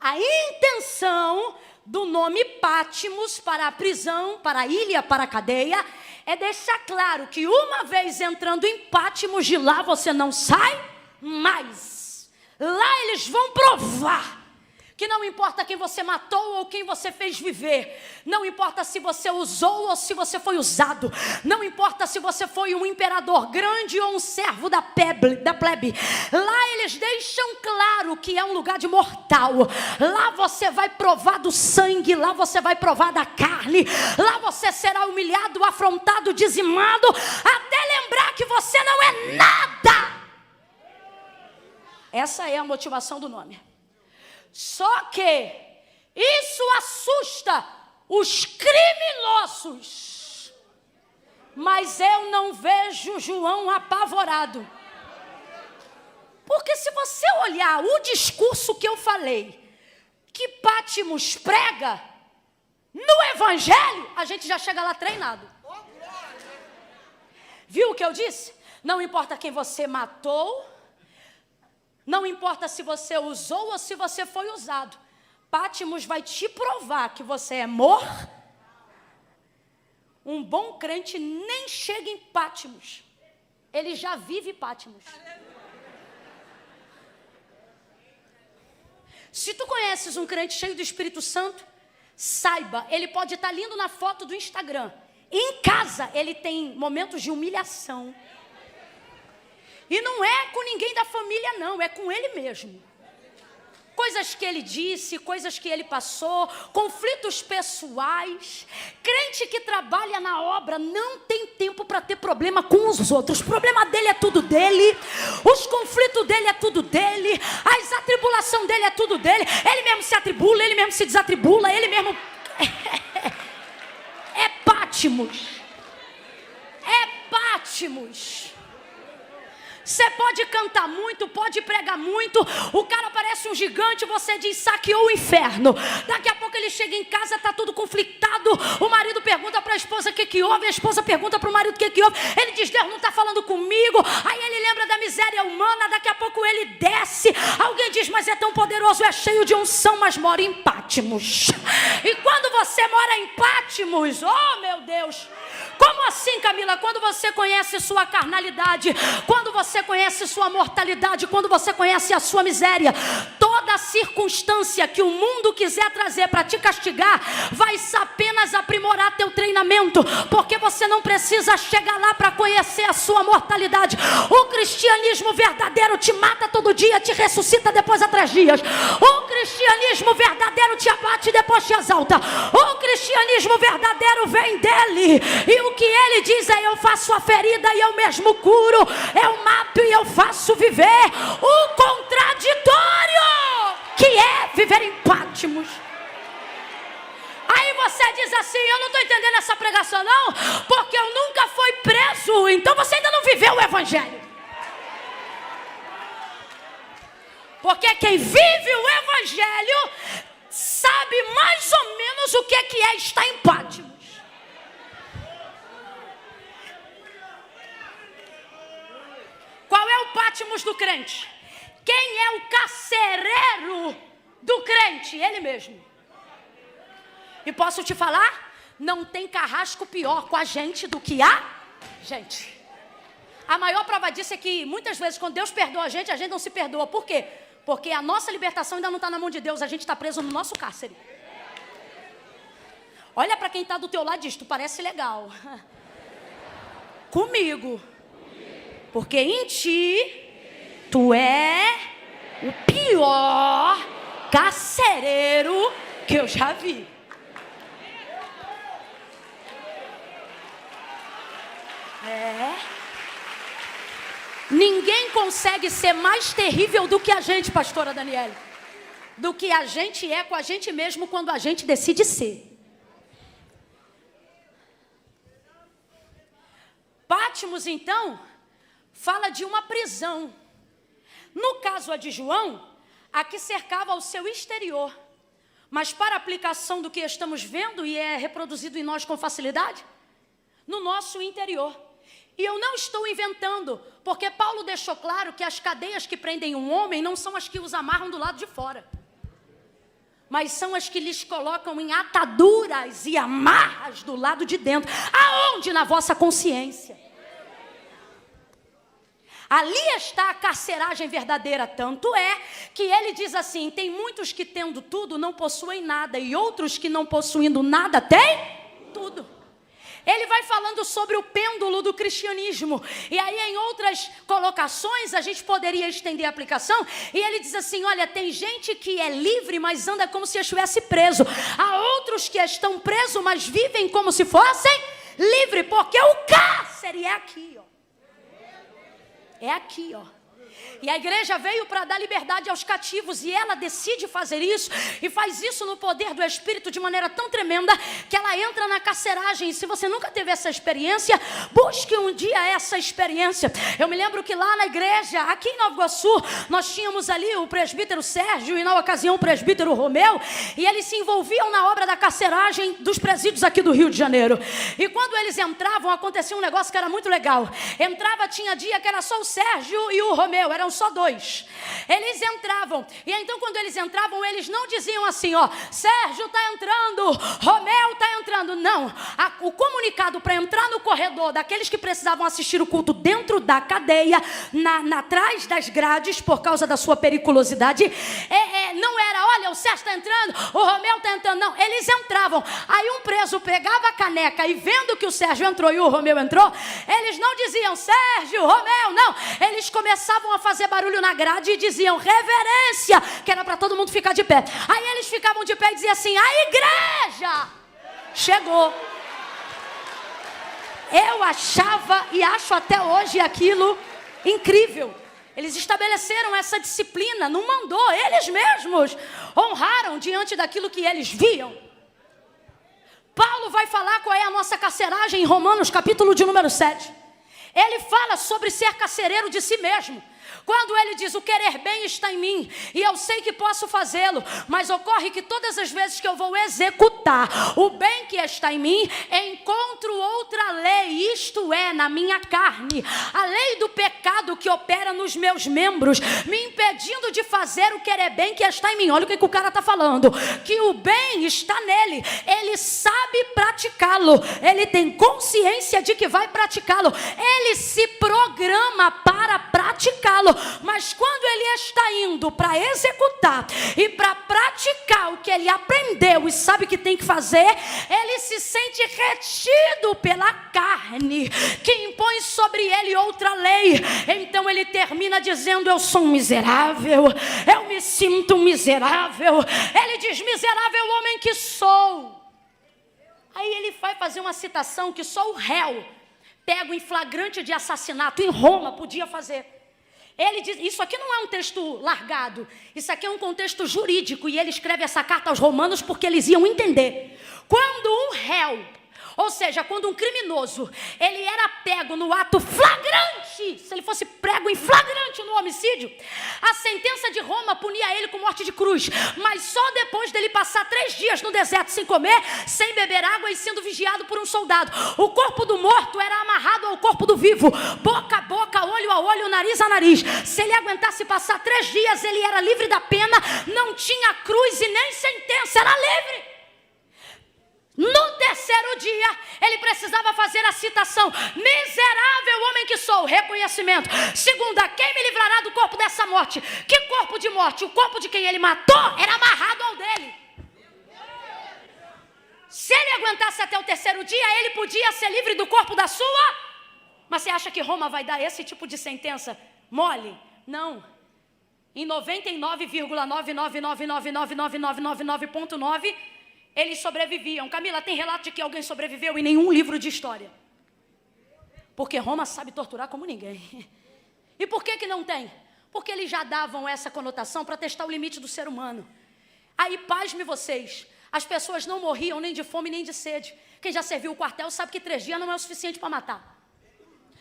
A intenção do nome Patmos para a prisão, para a ilha, para a cadeia, é deixar claro que uma vez entrando em Patmos, de lá você não sai mais. Lá eles vão provar que não importa quem você matou ou quem você fez viver, não importa se você usou ou se você foi usado, não importa se você foi um imperador grande ou um servo da plebe, lá eles deixam claro que é um lugar de mortal. Lá você vai provar do sangue, lá você vai provar da carne, lá você será humilhado, afrontado, dizimado, até lembrar que você não é nada. Essa é a motivação do nome. Só que isso assusta os criminosos, mas eu não vejo João apavorado, porque se você olhar o discurso que eu falei, que Patmos prega, no Evangelho, a gente já chega lá treinado. Viu o que eu disse? Não importa quem você matou, não importa se você usou ou se você foi usado. Patmos vai te provar que você é Um bom crente nem chega em Patmos. Ele já vive Patmos. Se tu conheces um crente cheio do Espírito Santo, saiba, ele pode estar lindo na foto do Instagram. Em casa, ele tem momentos de humilhação. E não é com ninguém da família, não, é com ele mesmo. Coisas que ele disse, coisas que ele passou, conflitos pessoais. Crente que trabalha na obra não tem tempo para ter problema com os outros. O problema dele é tudo dele. Os conflitos dele é tudo dele. As atribulações dele é tudo dele. Ele mesmo se atribula, ele mesmo se desatribula, ele mesmo... É Pátimos. É Pátimos. Você pode cantar muito, pode pregar muito, o cara parece um gigante, você diz, saqueou o inferno. Daqui a pouco ele chega em casa, está tudo conflitado, o marido pergunta para a esposa o que houve, a esposa pergunta para o marido o que houve, ele diz, Deus não está falando comigo, aí ele lembra da miséria humana, daqui a pouco ele desce, alguém diz, mas é tão poderoso, é cheio de unção, mas mora em Pátimos. E quando você mora em Pátimos, oh meu Deus... Como assim, Camila? Quando você conhece sua carnalidade, quando você conhece sua mortalidade, quando você conhece a sua miséria, toda circunstância que o mundo quiser trazer para te castigar, vai apenas aprimorar teu treinamento, porque você não precisa chegar lá para conhecer a sua mortalidade. O cristianismo verdadeiro te mata todo dia, te ressuscita depois a 3 dias. O cristianismo verdadeiro te abate e depois te exalta. O cristianismo verdadeiro vem dele, e o que ele diz é, eu faço a ferida e eu mesmo curo, eu mato e eu faço viver. O contraditório que é viver em Pátimos. Aí você diz assim, eu não estou entendendo essa pregação não, porque eu nunca fui preso, então você ainda não viveu o evangelho. Porque quem vive o evangelho sabe mais ou menos o que é estar em Pátimos. Qual é o Pátimos do crente? Quem é o carcereiro do crente? Ele mesmo. E posso te falar? Não tem carrasco pior com a gente do que a gente. A maior prova disso é que muitas vezes quando Deus perdoa a gente não se perdoa. Por quê? Porque a nossa libertação ainda não está na mão de Deus. A gente está preso no nosso cárcere. Olha para quem está do teu lado e diz, tu parece legal. Comigo. Porque em ti, tu é o pior carcereiro que eu já vi. Ninguém consegue ser mais terrível do que a gente, pastora Daniele. Do que a gente é com a gente mesmo quando a gente decide ser. Pátimos, então... fala de uma prisão. No caso a de João, a que cercava o seu exterior. Mas para aplicação do que estamos vendo, e é reproduzido em nós com facilidade, no nosso interior. E eu não estou inventando, porque Paulo deixou claro que as cadeias que prendem um homem não são as que os amarram do lado de fora, mas são as que lhes colocam em ataduras e amarras do lado de dentro. Aonde? Na vossa consciência. Ali está a carceragem verdadeira, tanto é que ele diz assim, tem muitos que tendo tudo não possuem nada, e outros que não possuindo nada têm tudo. Ele vai falando sobre o pêndulo do cristianismo, e aí em outras colocações a gente poderia estender a aplicação, e ele diz assim, olha, tem gente que é livre, mas anda como se estivesse preso, há outros que estão presos, mas vivem como se fossem livres, porque o cárcere é aqui, ó. É aqui, ó. E a igreja veio para dar liberdade aos cativos, e ela decide fazer isso, e faz isso no poder do Espírito de maneira tão tremenda, que ela entra na carceragem. E se você nunca teve essa experiência, busque um dia essa experiência. Eu me lembro que lá na igreja, aqui em Nova Iguaçu, nós tínhamos ali o presbítero Sérgio, e na ocasião o presbítero Romeu, e eles se envolviam na obra da carceragem dos presídios aqui do Rio de Janeiro. E quando eles entravam, acontecia um negócio que era muito legal. Entrava, tinha dia que era só o Sérgio e o Romeu, eram só 2. Eles entravam, e então quando eles entravam, eles não diziam assim, ó, Sérgio está entrando, Romeu está entrando. Não, o comunicado para entrar no corredor daqueles que precisavam assistir o culto dentro da cadeia, atrás das grades, por causa da sua periculosidade, não era, olha, o Sérgio está entrando, o Romeu está entrando, não, eles entravam. Aí um preso pegava a caneca e vendo que o Sérgio entrou e o Romeu entrou, eles não diziam Sérgio, Romeu, não. Eles começavam a fazer barulho na grade e diziam reverência, que era para todo mundo ficar de pé. Aí eles ficavam de pé e diziam assim, a igreja chegou. Eu achava e acho até hoje aquilo incrível. Eles estabeleceram essa disciplina, não mandou, eles mesmos honraram diante daquilo que eles viam. Paulo vai falar qual é a nossa carceragem em Romanos, capítulo de número 7. Ele fala sobre ser carcereiro de si mesmo. Quando ele diz, o querer bem está em mim, e eu sei que posso fazê-lo, mas ocorre que todas as vezes que eu vou executar o bem que está em mim, encontro outra lei, isto é, na minha carne, a lei do pecado que opera nos meus membros, me impedindo de fazer o querer bem que está em mim. Olha o que o cara está falando, que o bem está nele, ele sabe praticá-lo, ele tem consciência de que vai praticá-lo, ele se programa para praticá-lo. Mas quando ele está indo para executar e para praticar o que ele aprendeu e sabe que tem que fazer, ele se sente retido pela carne, que impõe sobre ele outra lei. Então ele termina dizendo, eu sou um miserável, eu me sinto um miserável. Ele diz, miserável homem que sou. Aí ele vai fazer uma citação que só o réu, pego em flagrante de assassinato em Roma, podia fazer. Ele diz, isso aqui não é um texto largado, isso aqui é um contexto jurídico, e ele escreve essa carta aos romanos porque eles iam entender. Quando um réu, ou seja, quando um criminoso, ele era pego no ato flagrante, se ele fosse prego em flagrante no homicídio, a sentença de Roma punia ele com morte de cruz, mas só depois dele passar 3 dias no deserto sem comer, sem beber água e sendo vigiado por um soldado. O corpo do morto era amarrado ao corpo do vivo, boca a boca, olho a olho, nariz a nariz. Se ele aguentasse passar 3 dias, ele era livre da pena, não tinha cruz e nem sentença, era livre. No 3º dia, ele precisava fazer a citação, miserável homem que sou, reconhecimento. Segunda, quem me livrará do corpo dessa morte? Que corpo de morte? O corpo de quem ele matou era amarrado ao dele. Se ele aguentasse até o 3º dia, ele podia ser livre do corpo da sua. Mas você acha que Roma vai dar esse tipo de sentença mole? Não. Em 99,999999999.9 eles sobreviviam. Camila, tem relato de que alguém sobreviveu em nenhum livro de história? Porque Roma sabe torturar como ninguém. E por que não tem? Porque eles já davam essa conotação para testar o limite do ser humano. Aí, pasme vocês, as pessoas não morriam nem de fome nem de sede. Quem já serviu o quartel sabe que 3 dias não é o suficiente para matar.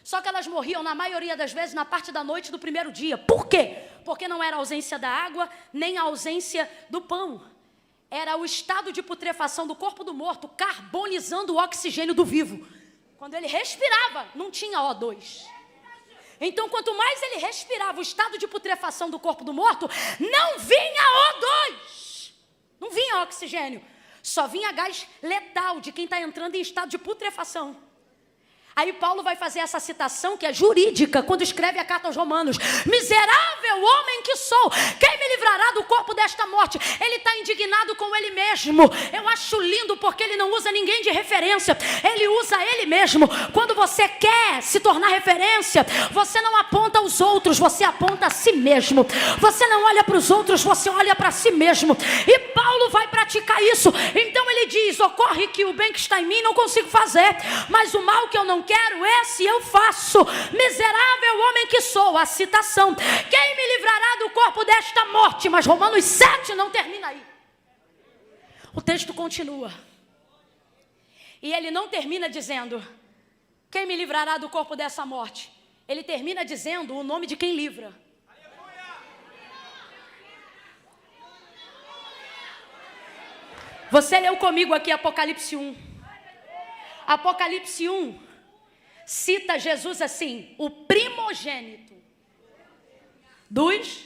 Só que elas morriam, na maioria das vezes, na parte da noite do 1º dia. Por quê? Porque não era a ausência da água, nem a ausência do pão. Era o estado de putrefação do corpo do morto, carbonizando o oxigênio do vivo. Quando ele respirava, não tinha O2. Então, quanto mais ele respirava o estado de putrefação do corpo do morto, não vinha O2. Não vinha oxigênio. Só vinha gás letal de quem está entrando em estado de putrefação. Aí Paulo vai fazer essa citação que é jurídica, quando escreve a carta aos Romanos. Miserável homem que sou, quem me livrará do corpo desta morte? Ele está indignado com ele mesmo. Eu acho lindo porque ele não usa ninguém de referência, ele usa ele mesmo. Quando você quer se tornar referência, você não aponta aos outros, você aponta a si mesmo. Você não olha para os outros, você olha para si mesmo. E Paulo vai praticar isso. Então ele diz, ocorre que o bem que está em mim não consigo fazer, mas o mal que eu não quero, esse eu faço. Miserável homem que sou, a citação, quem me livrará do corpo desta morte? Mas Romanos 7 não termina aí. O texto continua. E ele não termina dizendo, quem me livrará do corpo dessa morte? Ele termina dizendo o nome de quem livra. Você leu comigo aqui Apocalipse 1. Apocalipse 1 cita Jesus assim, o primogênito dos...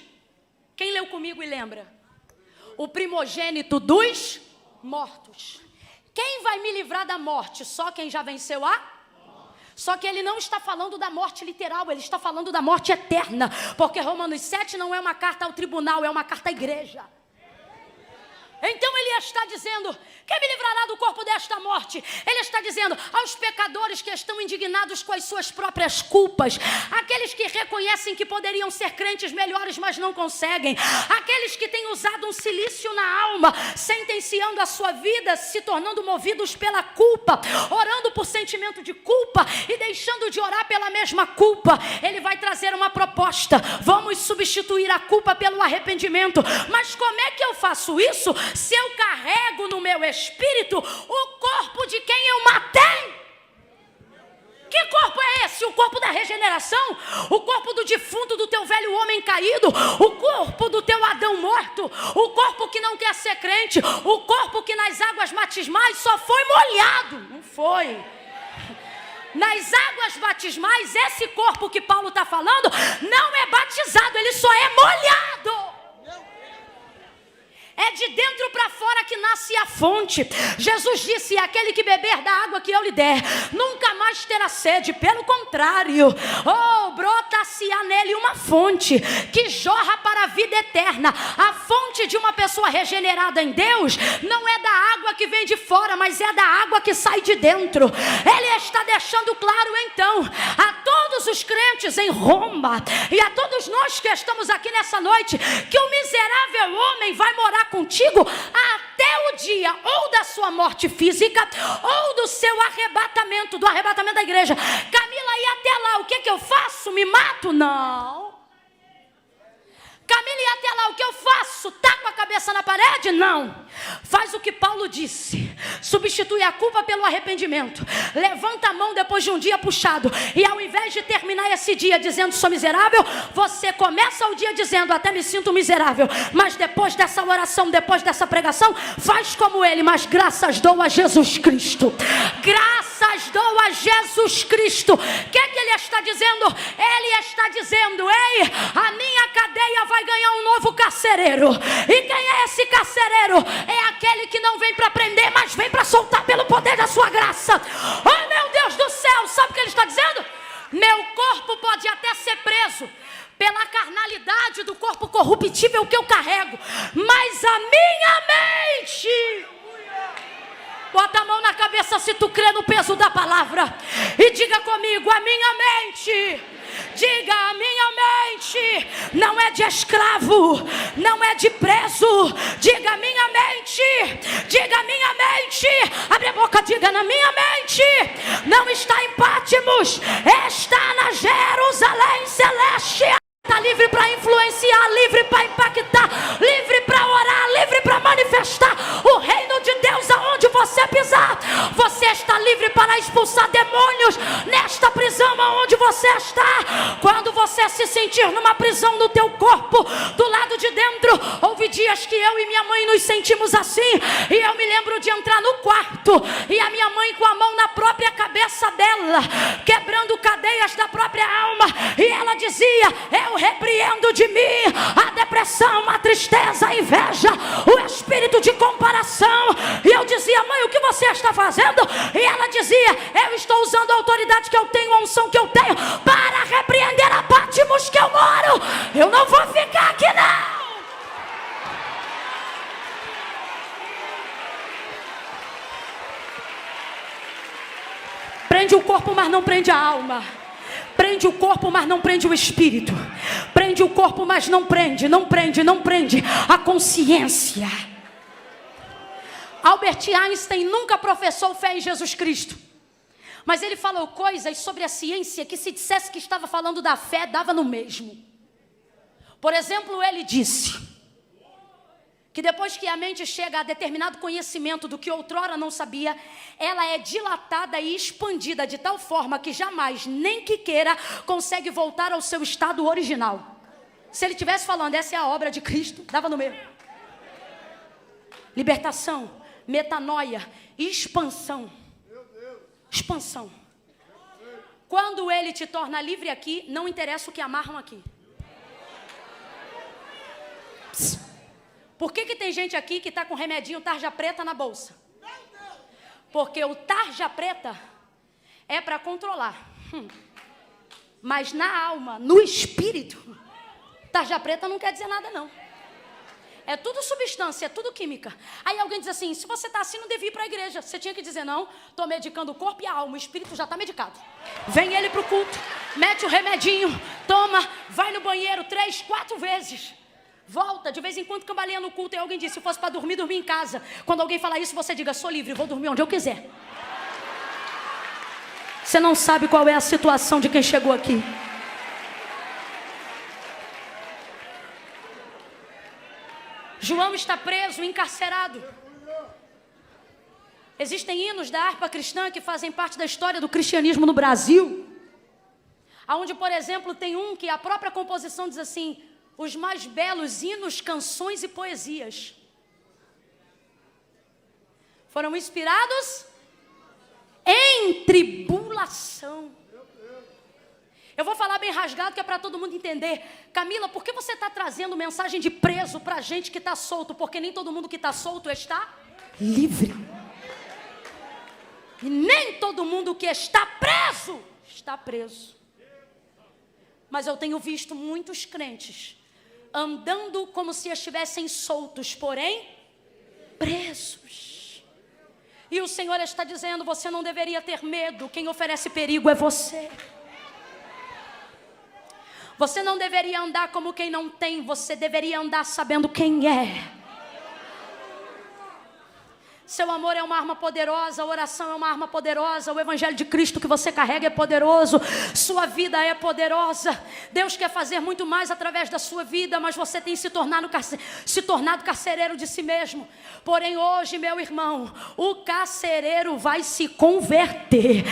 Quem leu comigo e lembra? O primogênito dos mortos. Quem vai me livrar da morte? Só quem já venceu a... Só que ele não está falando da morte literal, ele está falando da morte eterna. Porque Romanos 7 não é uma carta ao tribunal, é uma carta à igreja. Então ele está dizendo: quem me livrará do corpo desta morte? Ele está dizendo aos pecadores que estão indignados com as suas próprias culpas, aqueles que reconhecem que poderiam ser crentes melhores, mas não conseguem, aqueles que têm usado um cilício na alma, sentenciando a sua vida, se tornando movidos pela culpa, orando por sentimento de culpa e deixando de orar pela mesma culpa. Ele vai trazer uma proposta: vamos substituir a culpa pelo arrependimento. Mas como é que eu faço isso se eu carrego no meu espírito o corpo de quem eu matei? Que corpo é esse? O corpo da regeneração? O corpo do defunto, do teu velho homem caído? O corpo do teu Adão morto? O corpo que não quer ser crente? O corpo que nas águas batismais só foi molhado? Não foi. Nas águas batismais, esse corpo que Paulo está falando não é batizado, ele só é molhado. É de dentro para fora que nasce a fonte. Jesus disse: aquele que beber da água que eu lhe der, nunca mais terá sede. Pelo contrário, brota-se-á nele uma fonte que jorra para a vida eterna. A fonte de uma pessoa regenerada em Deus não é da água que vem de fora, mas é da água que sai de dentro. Ele está deixando claro então a todos os crentes em Roma e a todos nós que estamos aqui nessa noite, que o miserável homem vai morar contigo até o dia ou da sua morte física ou do seu arrebatamento, do arrebatamento da igreja. Camila, e até lá o que eu faço? Me mato? Não. Camila, e até lá o que eu faço? Taco a cabeça na parede? Não. Faz o que Paulo disse: substitui a culpa pelo arrependimento. Levanta a mão depois de um dia puxado, e ao invés de terminar esse dia dizendo sou miserável, você começa o dia dizendo até me sinto miserável, mas depois dessa oração, depois dessa pregação, faz como ele: mas graças dou a Jesus Cristo. Graças dou a Jesus Cristo. O que é que ele está dizendo? Ele está dizendo: ei, a minha cadeia vai ganhar um novo carcereiro. E quem é esse carcereiro? É aquele que não vem para prender, mas vem para soltar pelo poder da sua graça. Oh meu Deus do céu, sabe o que ele está dizendo? Meu corpo pode até ser preso pela carnalidade do corpo corruptível que eu carrego, mas a minha mente... Bota a mão na cabeça se tu crê no peso da palavra e diga comigo: a minha mente. Diga: a minha mente não é de escravo, não é de preso. Diga: minha mente. Diga: minha mente. Abre a boca, diga: na minha mente não está em Pátimos, está na Jerusalém celeste. Está livre para influenciar, livre para impactar, livre para orar, livre para manifestar o reino de Deus aonde você pisar. Você está livre para expulsar demônios nesta prisão aonde você está. Quando você se sentir numa prisão no teu corpo, do lado de dentro, houve dias que eu e minha mãe nos sentimos assim, e eu me lembro de entrar no quarto e a minha mãe com a mão na própria cabeça dela, quebrando cadeias da própria alma, e ela dizia: eu repreendo de mim a depressão, a tristeza, a inveja, o espírito de comparação. E eu dizia: mãe, o que você está fazendo? E ela dizia: eu estou usando a autoridade que eu tenho, a unção que eu tenho, para repreender a Pátimos que eu moro. Eu não vou ficar aqui não. Prende o corpo, mas não prende a alma. Prende o corpo, mas não prende o espírito. Prende o corpo, mas não prende a consciência. Albert Einstein nunca professou fé em Jesus Cristo, mas ele falou coisas sobre a ciência que, se dissesse que estava falando da fé, dava no mesmo. Por exemplo, ele disse que depois que a mente chega a determinado conhecimento do que outrora não sabia, ela é dilatada e expandida de tal forma que jamais, nem que queira, consegue voltar ao seu estado original. Se ele estivesse falando, essa é a obra de Cristo, dava no meio. Libertação, metanoia, expansão. Expansão. Quando ele te torna livre aqui, não interessa o que amarram aqui. Psst. Por que tem gente aqui que está com remedinho tarja preta na bolsa? Porque o tarja preta é para controlar. Mas na alma, no espírito, tarja preta não quer dizer nada não. É tudo substância, é tudo química. Aí alguém diz assim, se você está assim, não devia ir para a igreja. Você tinha que dizer, não, estou medicando o corpo e a alma, o espírito já está medicado. Vem ele para o culto, mete o remedinho, toma, vai no banheiro 3, 4 vezes. Volta, de vez em quando cambaleia no culto. E alguém diz, se fosse para dormir, dormir em casa. Quando alguém falar isso, você diga, sou livre, vou dormir onde eu quiser. Você não sabe qual é a situação de quem chegou aqui. João está preso, encarcerado. Existem hinos da harpa cristã que fazem parte da história do cristianismo no Brasil. Onde, por exemplo, tem um que a própria composição diz assim, os mais belos hinos, canções e poesias foram inspirados em tribulação. Eu vou falar bem rasgado que é para todo mundo entender. Camila, por que você está trazendo mensagem de preso para gente que está solto? Porque nem todo mundo que está solto está livre. E nem todo mundo que está preso está preso. Mas eu tenho visto muitos crentes andando como se estivessem soltos, porém presos. E o Senhor está dizendo, você não deveria ter medo. Quem oferece perigo é você. Você não deveria andar como quem não tem, você deveria andar sabendo quem é. Seu amor é uma arma poderosa, a oração é uma arma poderosa, o Evangelho de Cristo que você carrega é poderoso, sua vida é poderosa. Deus quer fazer muito mais através da sua vida, mas você tem se tornado carcereiro de si mesmo. Porém hoje, meu irmão, o carcereiro vai se converter.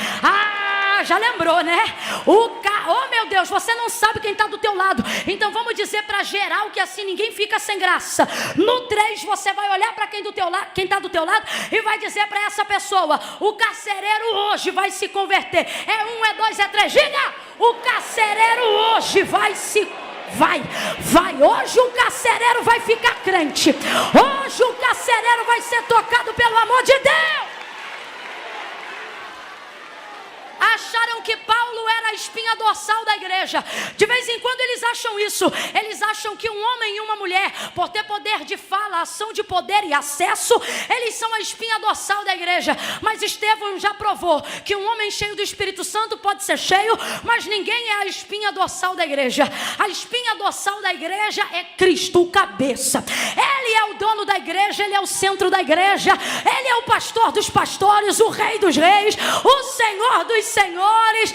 Já lembrou, né? Oh meu Deus, você não sabe quem está do teu lado. Então vamos dizer para geral que assim ninguém fica sem graça. No 3 você vai olhar para quem está do teu lado e vai dizer para essa pessoa, o carcereiro hoje vai se converter. É 1, é 2, é 3, diga! O carcereiro hoje vai. Hoje o carcereiro vai ficar crente. Hoje o carcereiro vai ser tocado pelo amor de Deus. Acharam que Paulo era a espinha dorsal da igreja. De vez em quando eles acham isso. Eles acham que um homem e uma mulher, por ter poder de fala, ação de poder e acesso, eles são a espinha dorsal da igreja. Mas Estevão já provou que um homem cheio do Espírito Santo pode ser cheio, mas ninguém é a espinha dorsal da igreja. A espinha dorsal da igreja é Cristo, o cabeça. Ele é o dono da igreja, ele é o centro da igreja, ele é o pastor dos pastores, o rei dos reis, o Senhor dos senhores.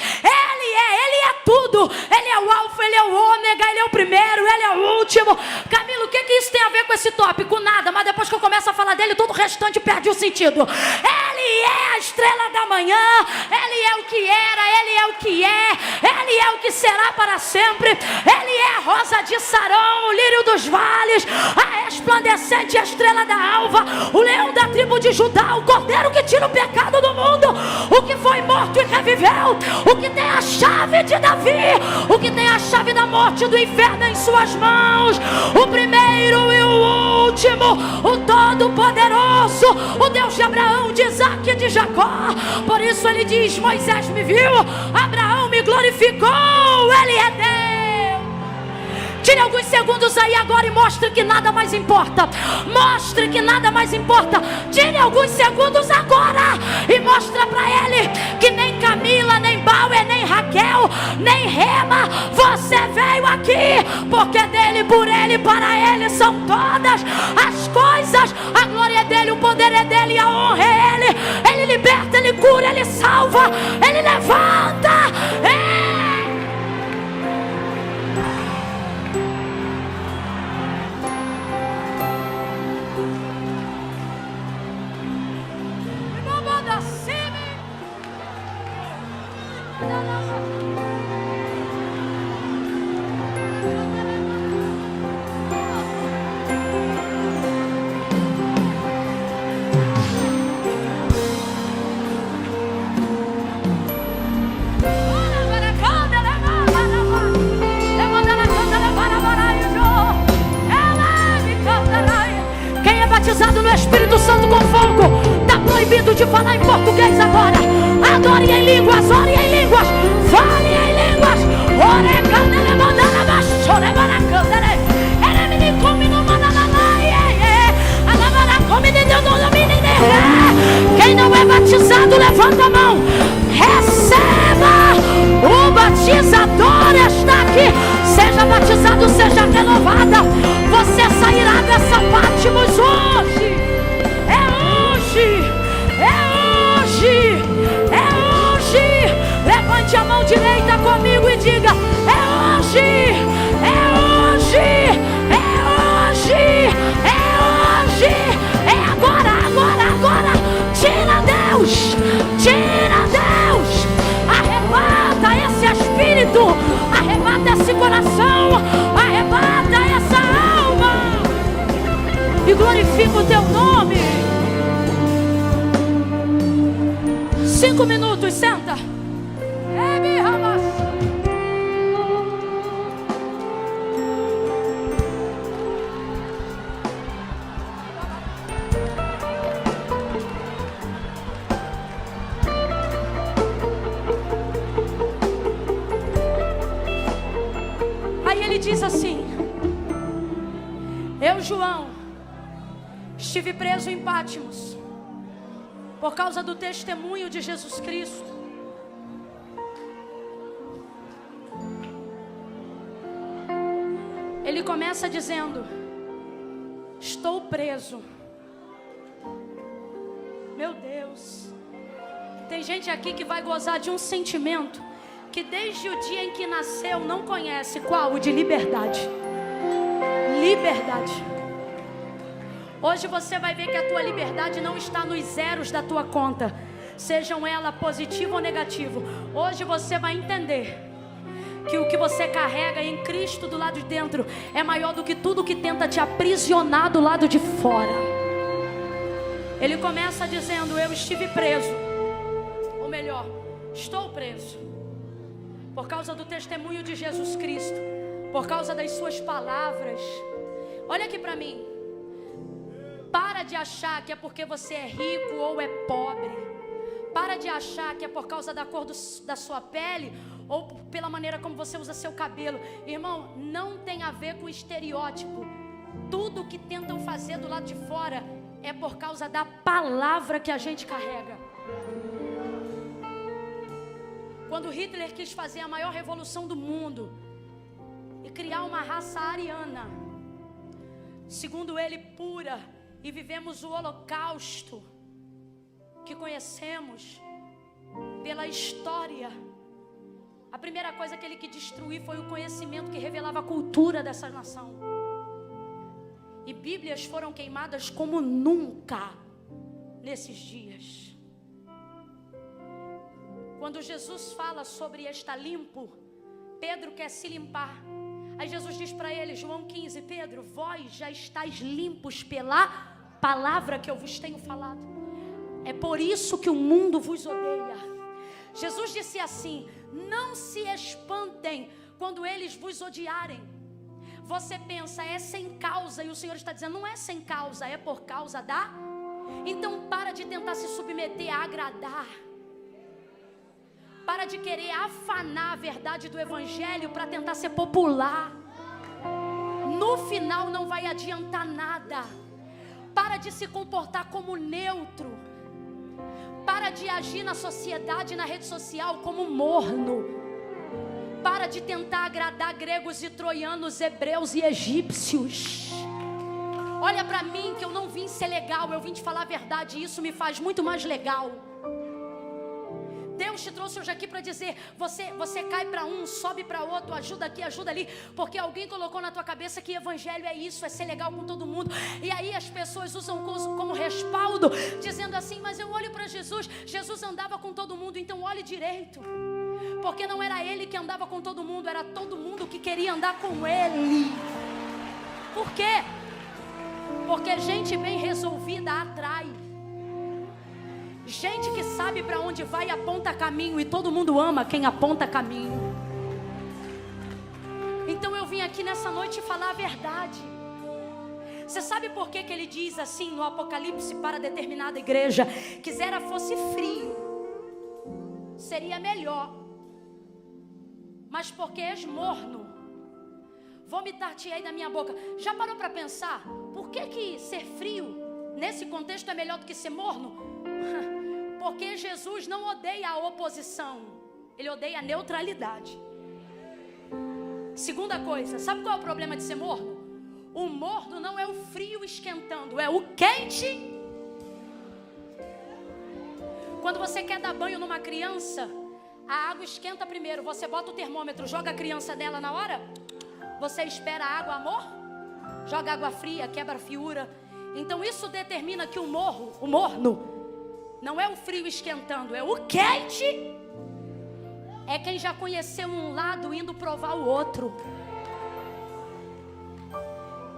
Ele é tudo. Ele é o alfa, ele é o ômega, ele é o primeiro, ele é o último. Camilo, o que isso tem a ver com esse tópico? Nada, mas depois que eu começo a falar dele, todo o restante perde o sentido. Ele é a estrela da manhã, ele é o que era, ele é o que é, ele é o que será para sempre. Ele é a rosa de Sarão, o lírio dos vales, a resplandecente estrela da alva, o leão da tribo de Judá, o cordeiro que tira o pecado do mundo, o que foi morto e reviveu, o que tem a chave de Davi, o que tem a chave da morte e do inferno em suas mãos, o primeiro e o último, o todo-poderoso, o Deus de Abraão, de Isaac e de Jacó. Por isso ele diz, Moisés me viu, Abraão me glorificou, ele é Deus. Tire alguns segundos aí agora e mostre que nada mais importa. Mostre que nada mais importa. Tire alguns segundos agora e mostra para ele que nem Camila, nem Bauer, nem Raquel, nem Rema, você veio aqui porque dele, por ele, para ele são todas as coisas. A glória é dele, o poder é dele, a honra é ele. Ele liberta, ele cura, ele salva, ele levanta. Quem é batizado no Espírito Santo com fogo está proibido de falar em português agora. Adore em línguas, ore em línguas, fale em línguas. Ore candele mandala basore baracandele. Ele me come no mandala. batizado, levanta a mão. Receba! O batizador está aqui. Seja batizado, seja renovada. Você sairá dessa Patmos hoje. É hoje. É hoje. É hoje. Levante a mão direita comigo e diga: é hoje. É hoje. É hoje. É hoje. É agora, agora, agora. Tira Deus. Tira Deus. Arrebata esse espírito. Arrebata esse coração. Arrebata essa alma. E glorifica o teu nome. 5 minutos, senta. Aí ele diz assim: eu, João, estive preso em Patmos por causa do testemunho de Jesus Cristo. Ele começa dizendo: estou preso. Meu Deus. Tem gente aqui que vai gozar de um sentimento que desde o dia em que nasceu não conhece. Qual? O de liberdade. Liberdade. Hoje você vai ver que a tua liberdade não está nos zeros da tua conta, sejam elas positivo ou negativo. Hoje você vai entender que o que você carrega em Cristo do lado de dentro é maior do que tudo que tenta te aprisionar do lado de fora. Ele começa dizendo: eu estive preso, ou melhor, estou preso por causa do testemunho de Jesus Cristo, por causa das suas palavras. Olha aqui para mim. Para de achar que é porque você é rico ou é pobre. Para de achar que é por causa da cor da sua pele ou pela maneira como você usa seu cabelo. Irmão, não tem a ver com estereótipo. Tudo que tentam fazer do lado de fora é por causa da palavra que a gente carrega. Quando Hitler quis fazer a maior revolução do mundo e criar uma raça ariana, segundo ele, pura, e vivemos o holocausto que conhecemos pela história, a primeira coisa que ele quis destruir foi o conhecimento que revelava a cultura dessa nação. E Bíblias foram queimadas como nunca nesses dias. Quando Jesus fala sobre estar limpo, Pedro quer se limpar. Aí Jesus diz para ele, João 15, Pedro, vós já estáis limpos pela palavra que eu vos tenho falado. É por isso que o mundo vos odeia. Jesus disse assim: não se espantem quando eles vos odiarem. Você pensa, é sem causa, e o Senhor está dizendo, não é sem causa, é por causa da... Então para de tentar se submeter a agradar. Para de querer afanar a verdade do Evangelho para tentar ser popular. No final não vai adiantar nada. Para de se comportar como neutro. Para de agir na sociedade, na rede social como morno. Para de tentar agradar gregos e troianos, hebreus e egípcios. Olha para mim que eu não vim ser legal, eu vim te falar a verdade, e isso me faz muito mais legal. Deus te trouxe hoje aqui para dizer, você cai para um, sobe para outro, ajuda aqui, ajuda ali, porque alguém colocou na tua cabeça que evangelho é isso, é ser legal com todo mundo. E aí as pessoas usam como respaldo, dizendo assim, mas eu olho para Jesus, Jesus andava com todo mundo, então olhe direito. Porque não era ele que andava com todo mundo, era todo mundo que queria andar com ele. Por quê? Porque gente bem resolvida atrai. Gente que sabe para onde vai aponta caminho, e todo mundo ama quem aponta caminho. Então eu vim aqui nessa noite falar a verdade. Você sabe por que ele diz assim no Apocalipse para determinada igreja? Quisera fosse frio, seria melhor, mas porque és morno, vomitar-te-ei da minha boca. Já parou para pensar por que ser frio nesse contexto é melhor do que ser morno? porque Jesus não odeia a oposição, Ele odeia a neutralidade. Segunda coisa, sabe qual é o problema de ser morno? O morno não é o frio esquentando, é o quente. Quando você quer dar banho numa criança, a água esquenta primeiro, você bota o termômetro, joga a criança nela na hora, você espera a água, amor? Joga água fria, quebra a fiura. Então isso determina que o morno, não é o frio esquentando, é o quente. É quem já conheceu um lado indo provar o outro.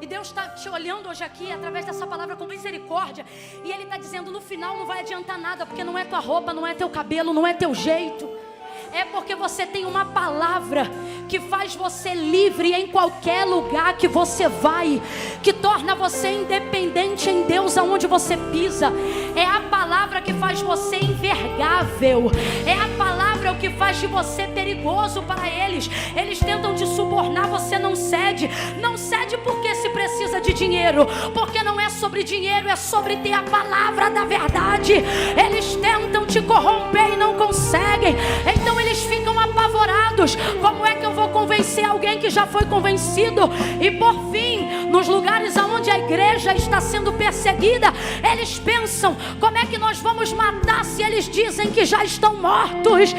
E Deus está te olhando hoje aqui, através dessa palavra, com misericórdia. E Ele está dizendo, no final não vai adiantar nada, porque não é tua roupa, não é teu cabelo, não é teu jeito. É porque você tem uma palavra que faz você livre em qualquer lugar que você vai, que torna você independente em Deus aonde você pisa. É a palavra que faz você envergável. É a palavra o que faz de você perigoso para eles. Eles tentam te subornar, você não cede. Não cede porque se precisa de dinheiro, porque não é sobre dinheiro, é sobre ter a palavra da verdade. Eles tentam te corromper e não conseguem. Então eles ficam apavorados. Como é que eu vou convencer alguém que já foi convencido? E por fim, nos lugares onde a igreja está sendo perseguida, eles pensam, como é que nós vamos matar se eles dizem que já estão mortos?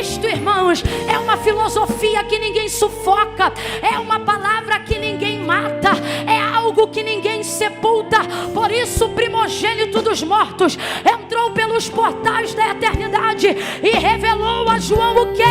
Isto, irmãos, é uma filosofia que ninguém sufoca, é uma palavra que ninguém mata, é algo que ninguém sepulta. Por isso o primogênito dos mortos entrou pelos portais da eternidade e revelou a João o que?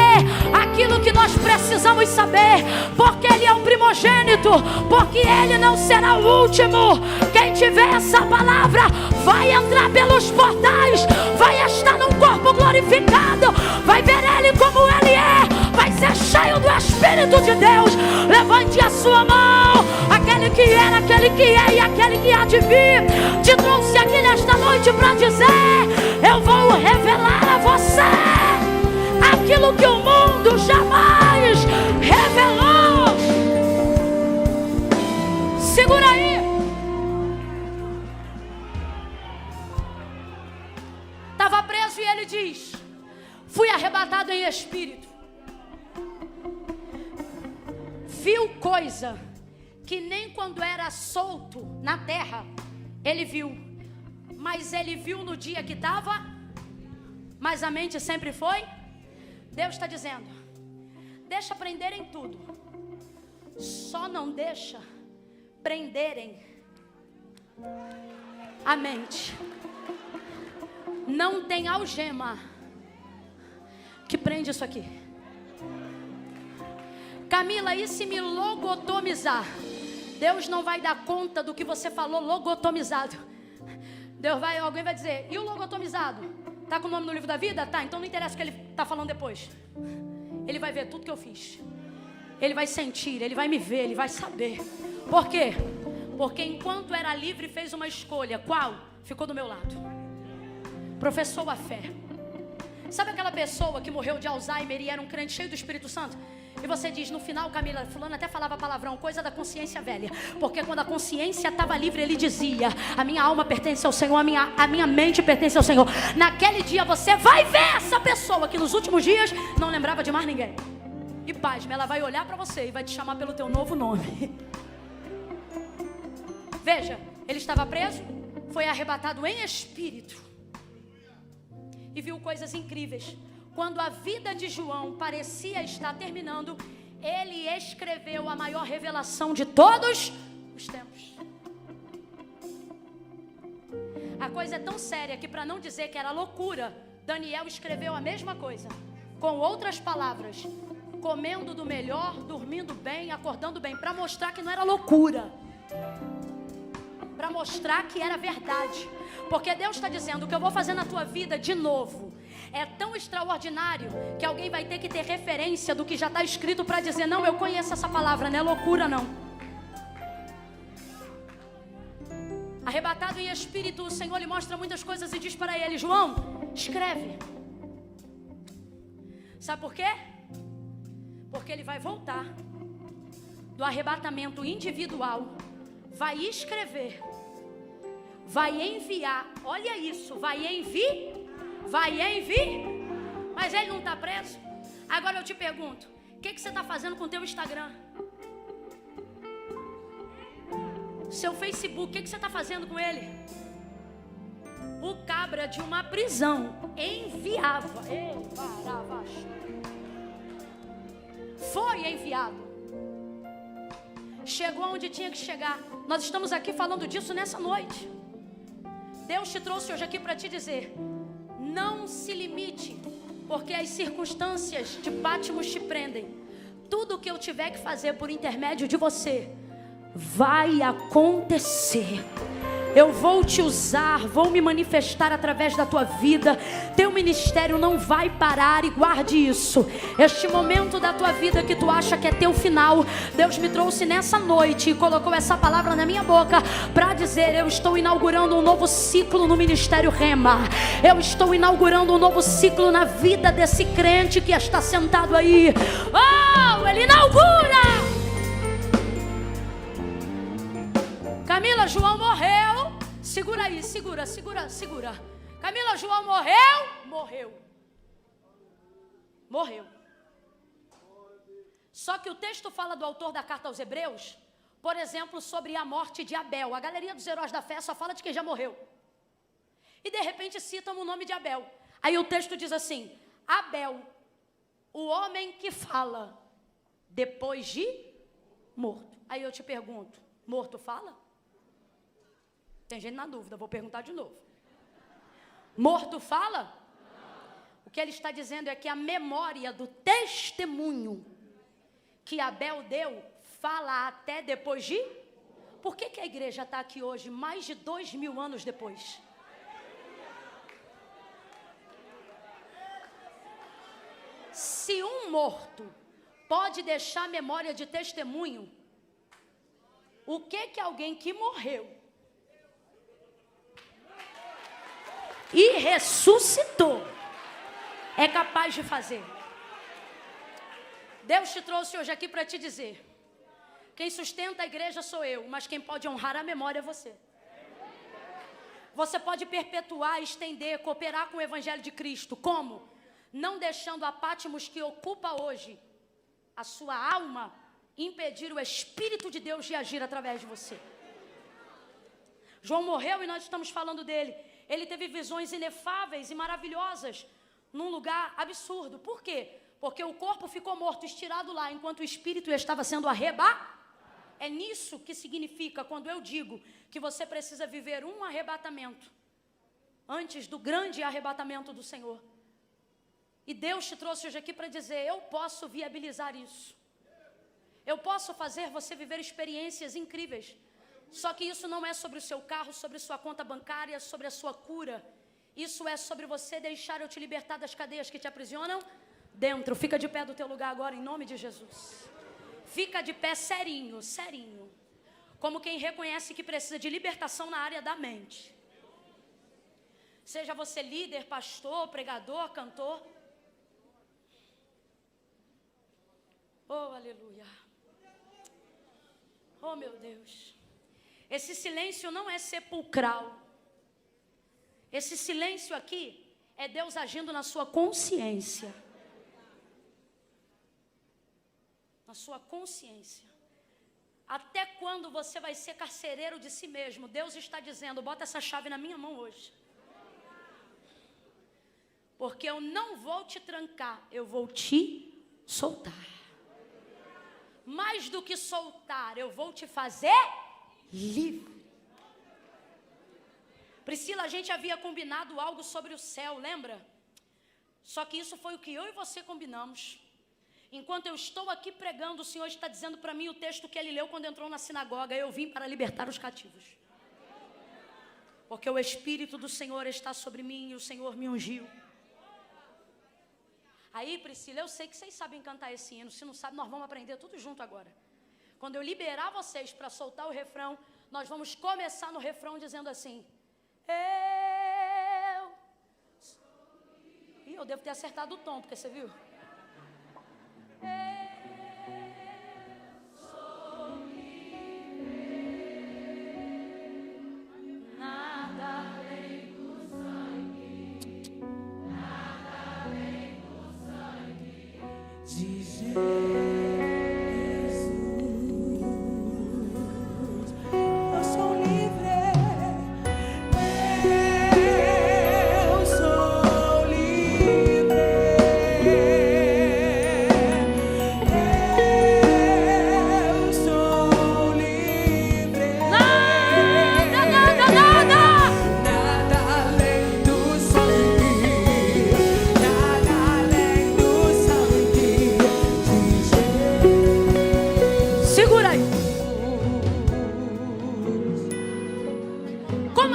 Aquilo que nós precisamos saber, porque ele é o primogênito, porque ele não será o último. Quem tiver essa palavra vai entrar pelos portais, vai estar num corpo glorificado, vai ver ele como ele é, vai ser cheio do Espírito de Deus. Levante a sua mão. Aquele que era, aquele que é e aquele que há de vir te trouxe aqui nesta noite para dizer: eu vou revelar a você aquilo que o mundo jamais revelou. Segura aí. Estava preso e ele diz: fui arrebatado em espírito. Viu coisa que nem quando era solto na terra ele viu, mas ele viu no dia que estava, mas a mente sempre foi. Deus está dizendo: deixa prenderem tudo, só não deixa prenderem a mente. Não tem algema que prende isso aqui. Camila, e se me logotomizar? Deus não vai dar conta do que você falou logotomizado. Alguém vai dizer: e o logotomizado? Tá com o nome no livro da vida? Tá, então não interessa o que ele tá falando depois. Ele vai ver tudo que eu fiz. Ele vai sentir, ele vai me ver, ele vai saber. Por quê? Porque enquanto era livre fez uma escolha. Qual? Ficou do meu lado. Professou a fé. Sabe aquela pessoa que morreu de Alzheimer e era um crente cheio do Espírito Santo? E você diz no final: Camila, fulano até falava palavrão, coisa da consciência velha. Porque quando a consciência estava livre, ele dizia: a minha alma pertence ao Senhor, a minha mente pertence ao Senhor. Naquele dia você vai ver essa pessoa que nos últimos dias não lembrava de mais ninguém. E pasme, ela vai olhar para você e vai te chamar pelo teu novo nome. Veja, ele estava preso, foi arrebatado em espírito e viu coisas incríveis. Quando a vida de João parecia estar terminando, ele escreveu a maior revelação de todos os tempos. A coisa é tão séria que, para não dizer que era loucura, Daniel escreveu a mesma coisa, com outras palavras: comendo do melhor, dormindo bem, acordando bem, para mostrar que não era loucura, para mostrar que era verdade. Porque Deus está dizendo: o que eu vou fazer na tua vida de novo é tão extraordinário que alguém vai ter que ter referência do que já está escrito para dizer: não, eu conheço essa palavra, não é loucura não. Arrebatado em espírito, o Senhor lhe mostra muitas coisas e diz para ele: João, escreve. Sabe por quê? Porque ele vai voltar do arrebatamento individual, vai escrever, vai enviar. Olha isso, vai enviar. vai enviar. Mas ele não está preso. Agora eu te pergunto, o que você está fazendo com o teu Instagram? Seu Facebook, o que você está fazendo com ele? O cabra de uma prisão enviava. Foi enviado. Chegou onde tinha que chegar. Nós estamos aqui falando disso nessa noite. Deus te trouxe hoje aqui para te dizer: não se limite, porque as circunstâncias de Patmos te prendem. Tudo o que eu tiver que fazer por intermédio de você vai acontecer. Eu vou te usar, vou me manifestar através da tua vida. Teu ministério não vai parar, e guarde isso. Este momento da tua vida que tu acha que é teu final, Deus me trouxe nessa noite e colocou essa palavra na minha boca para dizer: eu estou inaugurando um novo ciclo no ministério Rema. Eu estou inaugurando um novo ciclo na vida desse crente que está sentado aí. Oh, ele inaugura! Camila, João morreu. Segura aí, segura. Camila, João morreu. Só que o texto fala do autor da carta aos Hebreus, por exemplo, sobre a morte de Abel. A galeria dos heróis da fé só fala de quem já morreu. E de repente citam o nome de Abel. Aí o texto diz assim: Abel, o homem que fala depois de morto. Aí eu te pergunto, morto fala? Tem gente na dúvida, vou perguntar de novo. Morto fala? O que ele está dizendo é que a memória do testemunho que Abel deu fala até depois de... Por que a igreja está aqui hoje, mais de 2000 anos depois? Se um morto pode deixar memória de testemunho, o que alguém que morreu e ressuscitou é capaz de fazer? Deus te trouxe hoje aqui para te dizer: quem sustenta a igreja sou eu, mas quem pode honrar a memória é você. Você pode perpetuar, estender, cooperar com o evangelho de Cristo. Como? Não deixando a Patmos que ocupa hoje a sua alma impedir o Espírito de Deus de agir através de você. João morreu e nós estamos falando dele. Ele teve visões inefáveis e maravilhosas num lugar absurdo. Por quê? Porque o corpo ficou morto, estirado lá, enquanto o espírito estava sendo arrebatado. É nisso que significa quando eu digo que você precisa viver um arrebatamento antes do grande arrebatamento do Senhor. E Deus te trouxe hoje aqui para dizer: eu posso viabilizar isso. Eu posso fazer você viver experiências incríveis. Só que isso não é sobre o seu carro, sobre sua conta bancária, sobre a sua cura. Isso é sobre você deixar eu te libertar das cadeias que te aprisionam dentro. Fica de pé do teu lugar agora, em nome de Jesus. Fica de pé serinho, serinho. Como quem reconhece que precisa de libertação na área da mente. Seja você líder, pastor, pregador, cantor. Oh, aleluia. Oh, meu Deus. Esse silêncio não é sepulcral. Esse silêncio aqui é Deus agindo na sua consciência. Na sua consciência. Até quando você vai ser carcereiro de si mesmo? Deus está dizendo: bota essa chave na minha mão hoje. Porque eu não vou te trancar, eu vou te soltar. Mais do que soltar, eu vou te fazer livre. Priscila, a gente havia combinado algo sobre o céu, lembra? Só que isso foi o que eu e você combinamos. Enquanto eu estou aqui pregando, o Senhor está dizendo para mim o texto que ele leu quando entrou na sinagoga: eu vim para libertar os cativos. Porque o Espírito do Senhor está sobre mim e o Senhor me ungiu. Aí, Priscila, eu sei que vocês sabem cantar esse hino. Se não sabem, nós vamos aprender tudo junto agora. Quando eu liberar vocês para soltar o refrão, nós vamos começar no refrão dizendo assim: eu sou livre. Ih, eu devo ter acertado o tom, porque você viu? Eu sou livre. Nada além do sangue.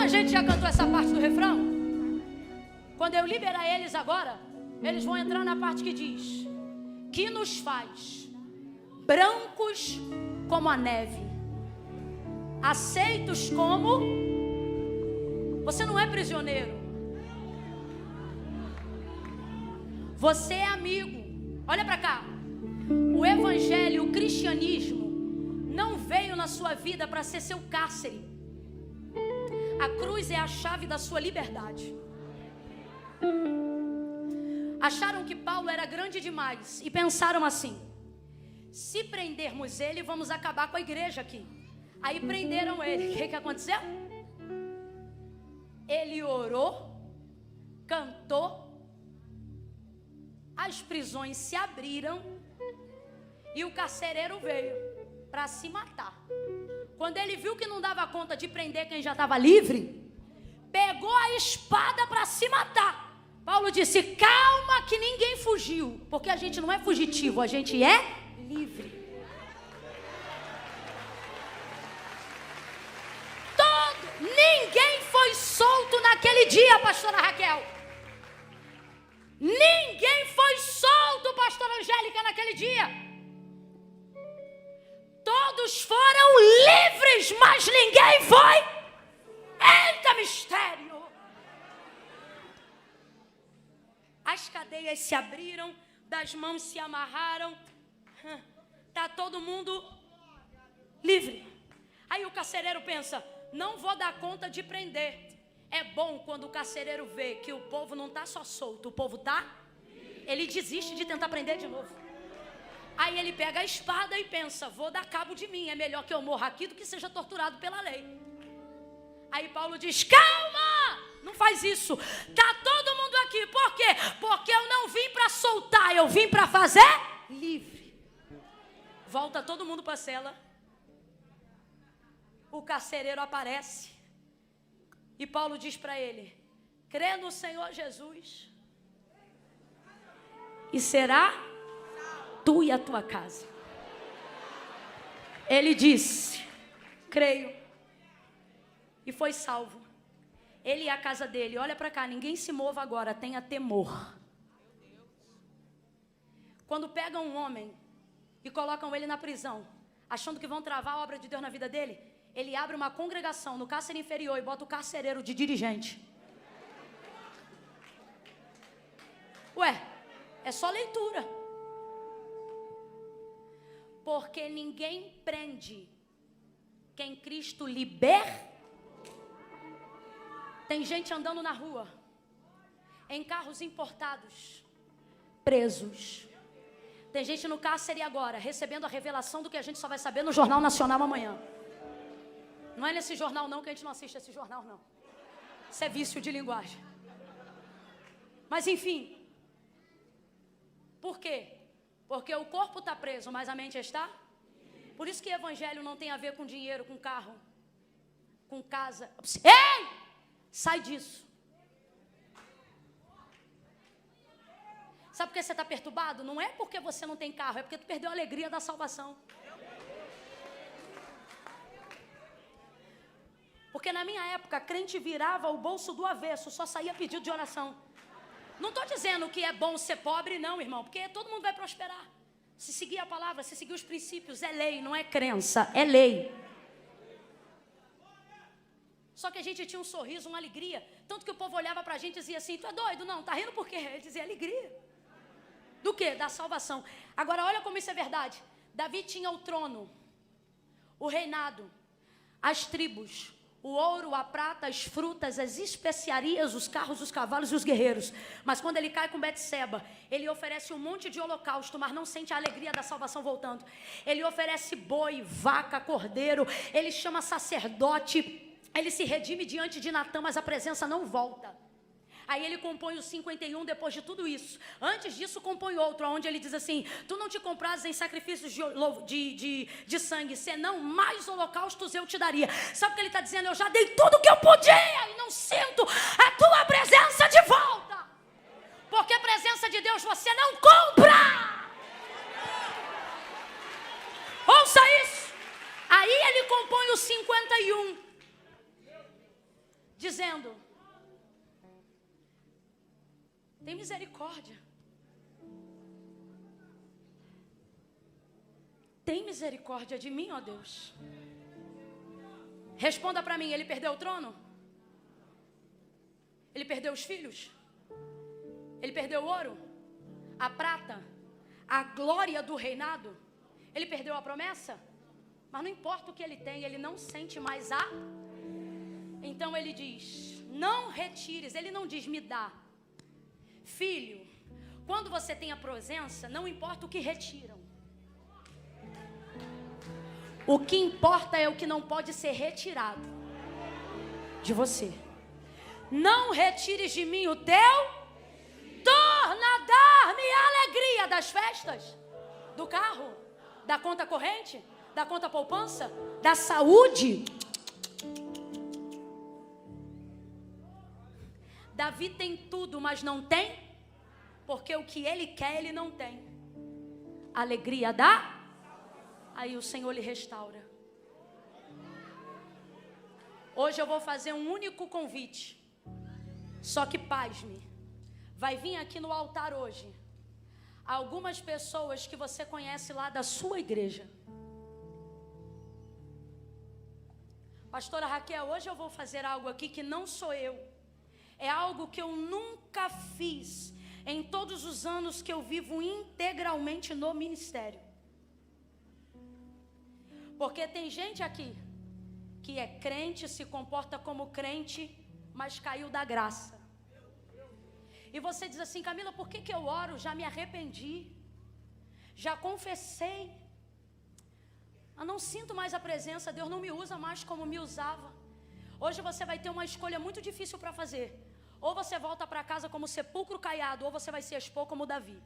a gente já cantou essa parte do refrão? Quando eu liberar eles agora, eles vão entrar na parte que diz: que nos faz brancos como a neve, aceitos como... Você não é prisioneiro, você é amigo. Olha para cá. O evangelho, o cristianismo não veio na sua vida para ser seu cárcere. A cruz é a chave da sua liberdade. Acharam que Paulo era grande demais e pensaram assim: se prendermos ele, vamos acabar com a igreja aqui. Aí prenderam ele. O que aconteceu? Ele orou, cantou, as prisões se abriram e o carcereiro veio para se matar. Quando ele viu que não dava conta de prender quem já estava livre, pegou a espada para se matar. Paulo disse: calma que ninguém fugiu, porque a gente não é fugitivo, a gente é livre. Ninguém foi solto naquele dia, pastora Raquel. Ninguém foi solto, pastora Angélica, naquele dia. Todos foram livres, mas ninguém foi. Eita mistério! As cadeias se abriram, das mãos se amarraram. Tá todo mundo livre. Aí o carcereiro pensa: não vou dar conta de prender. É bom quando o carcereiro vê que o povo não está só solto, o povo está... Ele desiste de tentar prender de novo. Aí ele pega a espada e pensa: vou dar cabo de mim, é melhor que eu morra aqui do que seja torturado pela lei. Aí Paulo diz: calma, não faz isso. Tá todo mundo aqui, por quê? Porque eu não vim para soltar, eu vim para fazer livre. Volta todo mundo para a cela. O carcereiro aparece e Paulo diz para ele: crê no Senhor Jesus e será tu e a tua casa. Ele disse: creio, e foi salvo. Ele e a casa dele. Olha para cá, ninguém se mova agora, tenha temor. Quando pegam um homem e colocam ele na prisão, achando que vão travar a obra de Deus na vida dele, ele abre uma congregação no cárcere inferior e bota o carcereiro de dirigente. Ué, é só leitura. Porque ninguém prende quem Cristo liberta. Tem gente andando na rua, em carros importados, presos. Tem gente no cárcere agora, recebendo a revelação do que a gente só vai saber no Jornal Nacional amanhã. Não é nesse jornal não, que a gente não assiste esse jornal não. Isso é vício de linguagem. Mas enfim. Por quê? Porque o corpo está preso, mas a mente está? Por isso que evangelho não tem a ver com dinheiro, com carro, com casa. Ei! Sai disso. Sabe por que você está perturbado? Não é porque você não tem carro, é porque tu perdeu a alegria da salvação. Porque na minha época, crente virava o bolso do avesso, só saía pedido de oração. Não estou dizendo que é bom ser pobre, não, irmão, porque todo mundo vai prosperar. Se seguir a palavra, se seguir os princípios, é lei, não é crença, é lei. Só que a gente tinha um sorriso, uma alegria, tanto que o povo olhava para a gente e dizia assim: tu é doido? Não, tá rindo por quê? Ele dizia: alegria. Do quê? Da salvação. Agora olha como isso é verdade. Davi tinha o trono, o reinado, as tribos, o ouro, a prata, as frutas, as especiarias, os carros, os cavalos e os guerreiros. Mas quando ele cai com Betseba, ele oferece um monte de holocausto, mas não sente a alegria da salvação voltando. Ele oferece boi, vaca, cordeiro, ele chama sacerdote, ele se redime diante de Natã, mas a presença não volta. Aí ele compõe o 51 depois de tudo isso. Antes disso compõe outro, onde ele diz assim: tu não te comprases em sacrifícios de sangue, senão mais holocaustos eu te daria. Sabe o que ele está dizendo? Eu já dei tudo o que eu podia e não sinto a tua presença de volta. Porque a presença de Deus você não compra. Ouça isso. Aí ele compõe o 51. dizendo: tem misericórdia. Tem misericórdia de mim, ó Deus. Responda para mim, ele perdeu o trono? Ele perdeu os filhos? Ele perdeu o ouro? A prata? A glória do reinado? Ele perdeu a promessa? Mas não importa o que ele tem, ele não sente mais a... Então ele diz, não retires. Ele não diz, me dá. Filho, quando você tem a presença, não importa o que retiram. O que importa é o que não pode ser retirado de você. Não retires de mim o teu, torna a dar-me a alegria das festas, do carro, da conta corrente, da conta poupança, da saúde. Davi tem tudo, mas não tem, porque o que ele quer, ele não tem. Alegria da... Aí o Senhor lhe restaura. Hoje eu vou fazer um único convite. Só que, pasme, vai vir aqui no altar hoje algumas pessoas que você conhece lá da sua igreja. Pastora Raquel, hoje eu vou fazer algo aqui que não sou eu. É algo que eu nunca fiz em todos os anos que eu vivo integralmente no ministério. Porque tem gente aqui que é crente, se comporta como crente, mas caiu da graça. E você diz assim, Camila, por que eu oro? Já me arrependi, já confessei, eu não sinto mais a presença, Deus não me usa mais como me usava. Hoje você vai ter uma escolha muito difícil para fazer. Ou você volta para casa como sepulcro caiado, ou você vai se expor como Davi.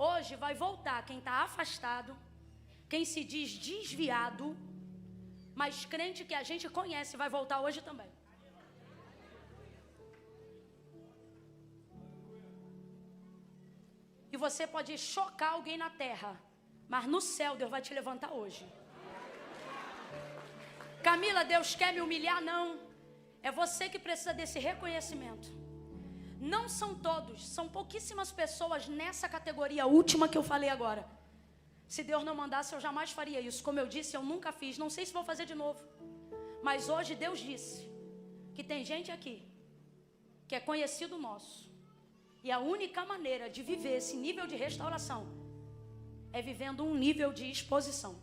Hoje vai voltar quem está afastado, quem se diz desviado, mas crente que a gente conhece vai voltar hoje também. E você pode chocar alguém na terra, mas no céu Deus vai te levantar hoje. Camila, Deus quer me humilhar? Não. É você que precisa desse reconhecimento. Não são todos, são pouquíssimas pessoas nessa categoria última que eu falei agora. Se Deus não mandasse, eu jamais faria isso. Como eu disse, eu nunca fiz, não sei se vou fazer de novo. Mas hoje Deus disse que tem gente aqui que é conhecido nosso. E a única maneira de viver esse nível de restauração é vivendo um nível de exposição.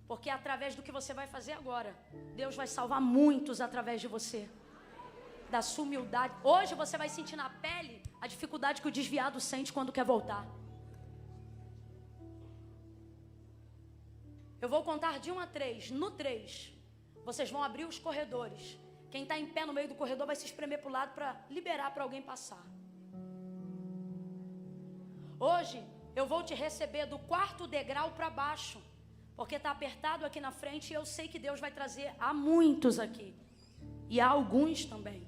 Porque através do que você vai fazer agora, Deus vai salvar muitos através de você. Da sua humildade. Hoje você vai sentir na pele a dificuldade que o desviado sente quando quer voltar. Eu vou contar de 1 a 3. No 3, vocês vão abrir os corredores. Quem está em pé no meio do corredor vai se espremer para o lado para liberar para alguém passar. Hoje eu vou te receber do 4º degrau para baixo, porque está apertado aqui na frente e eu sei que Deus vai trazer a muitos aqui. E a alguns também.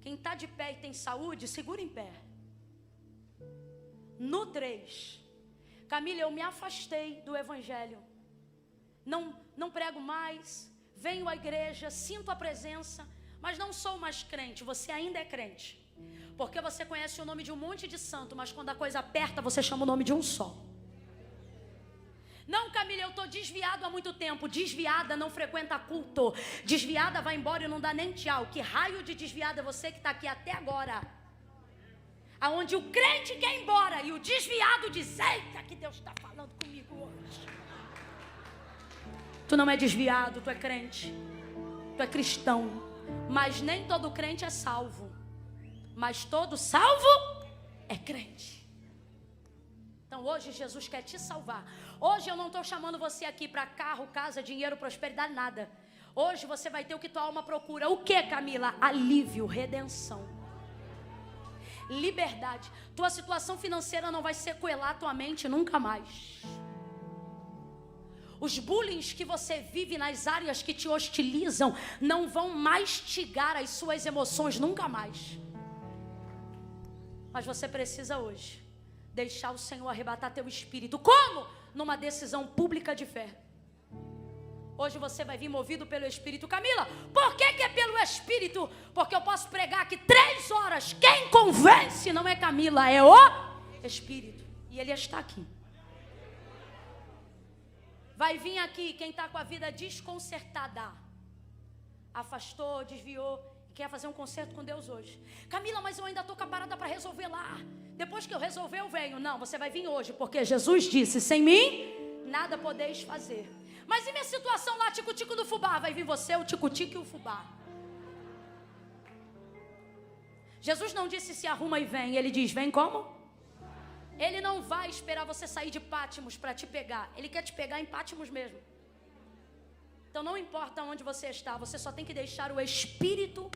Quem está de pé e tem saúde, segura em pé. No 3, Camila, eu me afastei do evangelho. Não prego mais, venho à igreja, sinto a presença, mas não sou mais crente. Você ainda é crente. Porque você conhece o nome de um monte de santo, mas quando a coisa aperta, você chama o nome de um só. Não, Camila, eu estou desviado há muito tempo. Desviada não frequenta culto. Desviada vai embora e não dá nem tchau. Que raio de desviada é você que está aqui até agora? Aonde o crente quer ir embora e o desviado diz, eita, que Deus está falando comigo hoje. Tu não é desviado, tu é crente. Tu é cristão. Mas nem todo crente é salvo. Mas todo salvo é crente. Então hoje Jesus quer te salvar. Hoje eu não estou chamando você aqui para carro, casa, dinheiro, prosperidade, nada. Hoje você vai ter o que tua alma procura. O que, Camila? Alívio, redenção, liberdade. Tua situação financeira não vai sequelar tua mente nunca mais. Os bullying que você vive nas áreas que te hostilizam não vão mastigar as suas emoções nunca mais. Mas você precisa hoje deixar o Senhor arrebatar teu espírito. Como? Numa decisão pública de fé. Hoje você vai vir movido pelo Espírito. Camila, por que é pelo Espírito? Porque eu posso pregar aqui 3 horas. Quem convence não é Camila, é o Espírito. E Ele está aqui. Vai vir aqui quem está com a vida desconcertada. Afastou, desviou. Quer fazer um concerto com Deus hoje. Camila, mas eu ainda estou com a parada para resolver lá. Depois que eu resolver eu venho. Não, você vai vir hoje. Porque Jesus disse, sem mim, nada podeis fazer. Mas e minha situação lá, tico-tico do fubá? Vai vir você, o tico-tico e o fubá. Jesus não disse se arruma e vem. Ele diz, vem como? Ele não vai esperar você sair de Pátimos para te pegar. Ele quer te pegar em Pátimos mesmo. Então não importa onde você está, você só tem que deixar o Espírito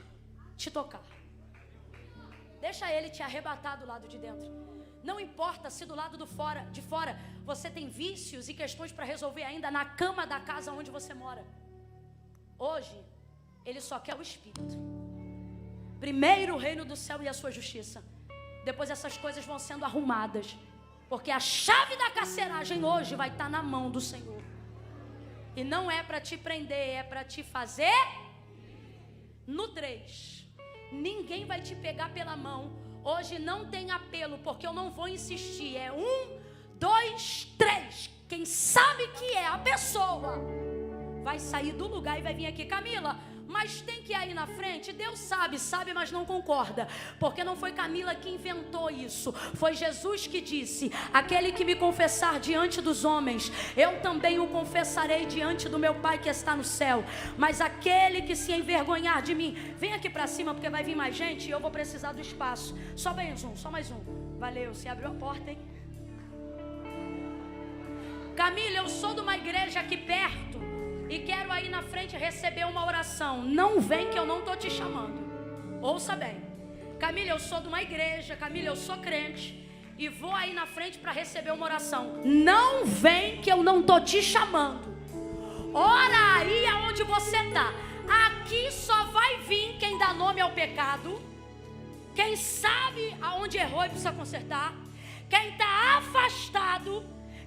te tocar. Deixa Ele te arrebatar do lado de dentro. Não importa se do lado de fora você tem vícios e questões para resolver ainda na cama da casa onde você mora. Hoje, Ele só quer o Espírito. Primeiro o reino do céu e a sua justiça. Depois essas coisas vão sendo arrumadas. Porque a chave da carceragem hoje vai estar na mão do Senhor. E não é para te prender, é para te fazer. No 3, ninguém vai te pegar pela mão. Hoje não tem apelo, porque eu não vou insistir. É 1, 2, 3. Quem sabe que é a pessoa vai sair do lugar e vai vir aqui. Camila, mas tem que ir aí na frente. Deus sabe, mas não concorda. Porque não foi Camila que inventou isso. Foi Jesus que disse, aquele que me confessar diante dos homens, eu também o confessarei diante do meu Pai que está no céu. Mas aquele que se envergonhar de mim, vem aqui pra cima porque vai vir mais gente e eu vou precisar do espaço. Só mais um. Valeu, você abriu a porta, hein? Camila, eu sou de uma igreja aqui perto e quero aí na frente receber uma oração. Não vem que eu não estou te chamando. Ouça bem. Camila, eu sou de uma igreja. Camila, eu sou crente e vou aí na frente para receber uma oração. Não vem que eu não estou te chamando. Ora aí aonde você está. Aqui só vai vir quem dá nome ao pecado, quem sabe aonde errou e precisa consertar, quem está afastado,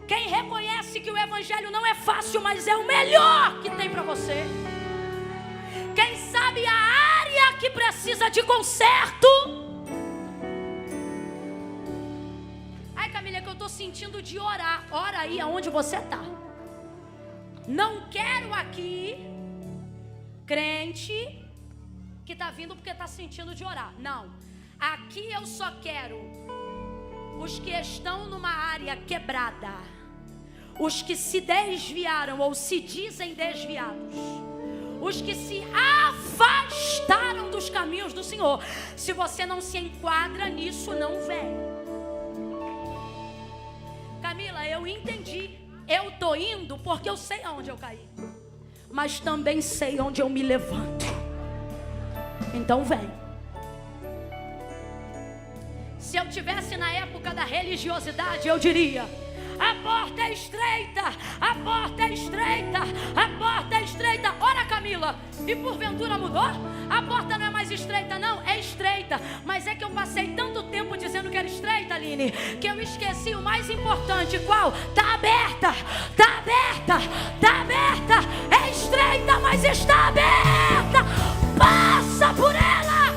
quem reconhece que o evangelho não é fácil, mas é o melhor que tem para você. Quem sabe a área que precisa de conserto. Ai, Camila, é que eu estou sentindo de orar. Ora aí aonde você está. Não quero aqui crente que está vindo porque está sentindo de orar. Não. Aqui eu só quero os que estão numa área quebrada. Os que se desviaram ou se dizem desviados. Os que se afastaram dos caminhos do Senhor. Se você não se enquadra nisso, não vem. Camila, eu entendi. Eu estou indo porque eu sei aonde eu caí. Mas também sei onde eu me levanto. Então vem. Se eu tivesse na época da religiosidade, eu diria: a porta é estreita, a porta é estreita, a porta é estreita. Ora, Camila, e porventura mudou? A porta não é mais estreita, não, é estreita. Mas é que eu passei tanto tempo dizendo que era estreita, Aline, que eu esqueci o mais importante. Qual? Está aberta, está aberta, está aberta. É estreita, mas está aberta. Passa por ela.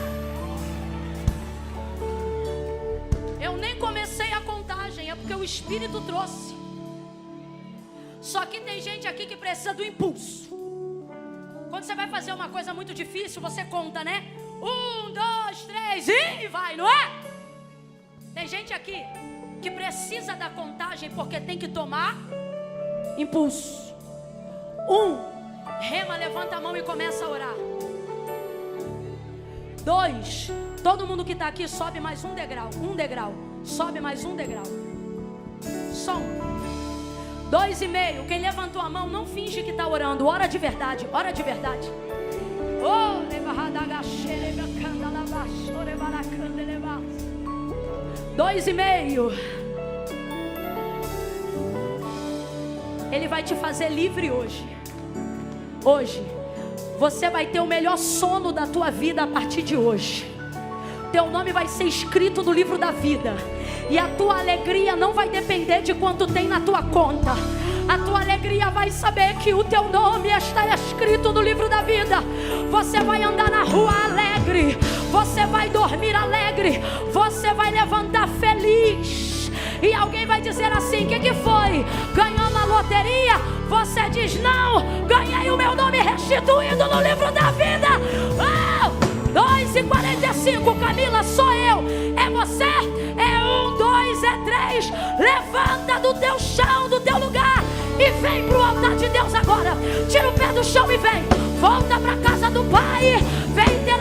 Eu nem comecei a contagem, é porque o Espírito trouxe. Só que tem gente aqui que precisa do impulso. Quando você vai fazer uma coisa muito difícil, você conta, né? 1, 2, 3 e vai, não é? Tem gente aqui que precisa da contagem porque tem que tomar impulso. 1, rema, levanta a mão e começa a orar. 2, todo mundo que está aqui sobe mais um degrau. Sobe mais um degrau. Só 1. 2,5. Quem levantou a mão, não finge que está orando. Ora de verdade, ora de verdade. 2,5. Ele vai te fazer livre hoje. Hoje você vai ter o melhor sono da tua vida a partir de hoje. Teu nome vai ser escrito no livro da vida. E a tua alegria não vai depender de quanto tem na tua conta. A tua alegria vai saber que o teu nome está escrito no livro da vida. Você vai andar na rua alegre. Você vai dormir alegre. Você vai levantar feliz. E alguém vai dizer assim: o que foi? Ganhou na loteria? Você diz: não, ganhei o meu nome restituído no livro da vida. 2h45, Camila, sou eu. É você? É 1, 2, é 3. Levanta do teu chão, do teu lugar, e vem pro altar de Deus agora. Tira o pé do chão e vem. Volta pra casa do Pai. Vem ter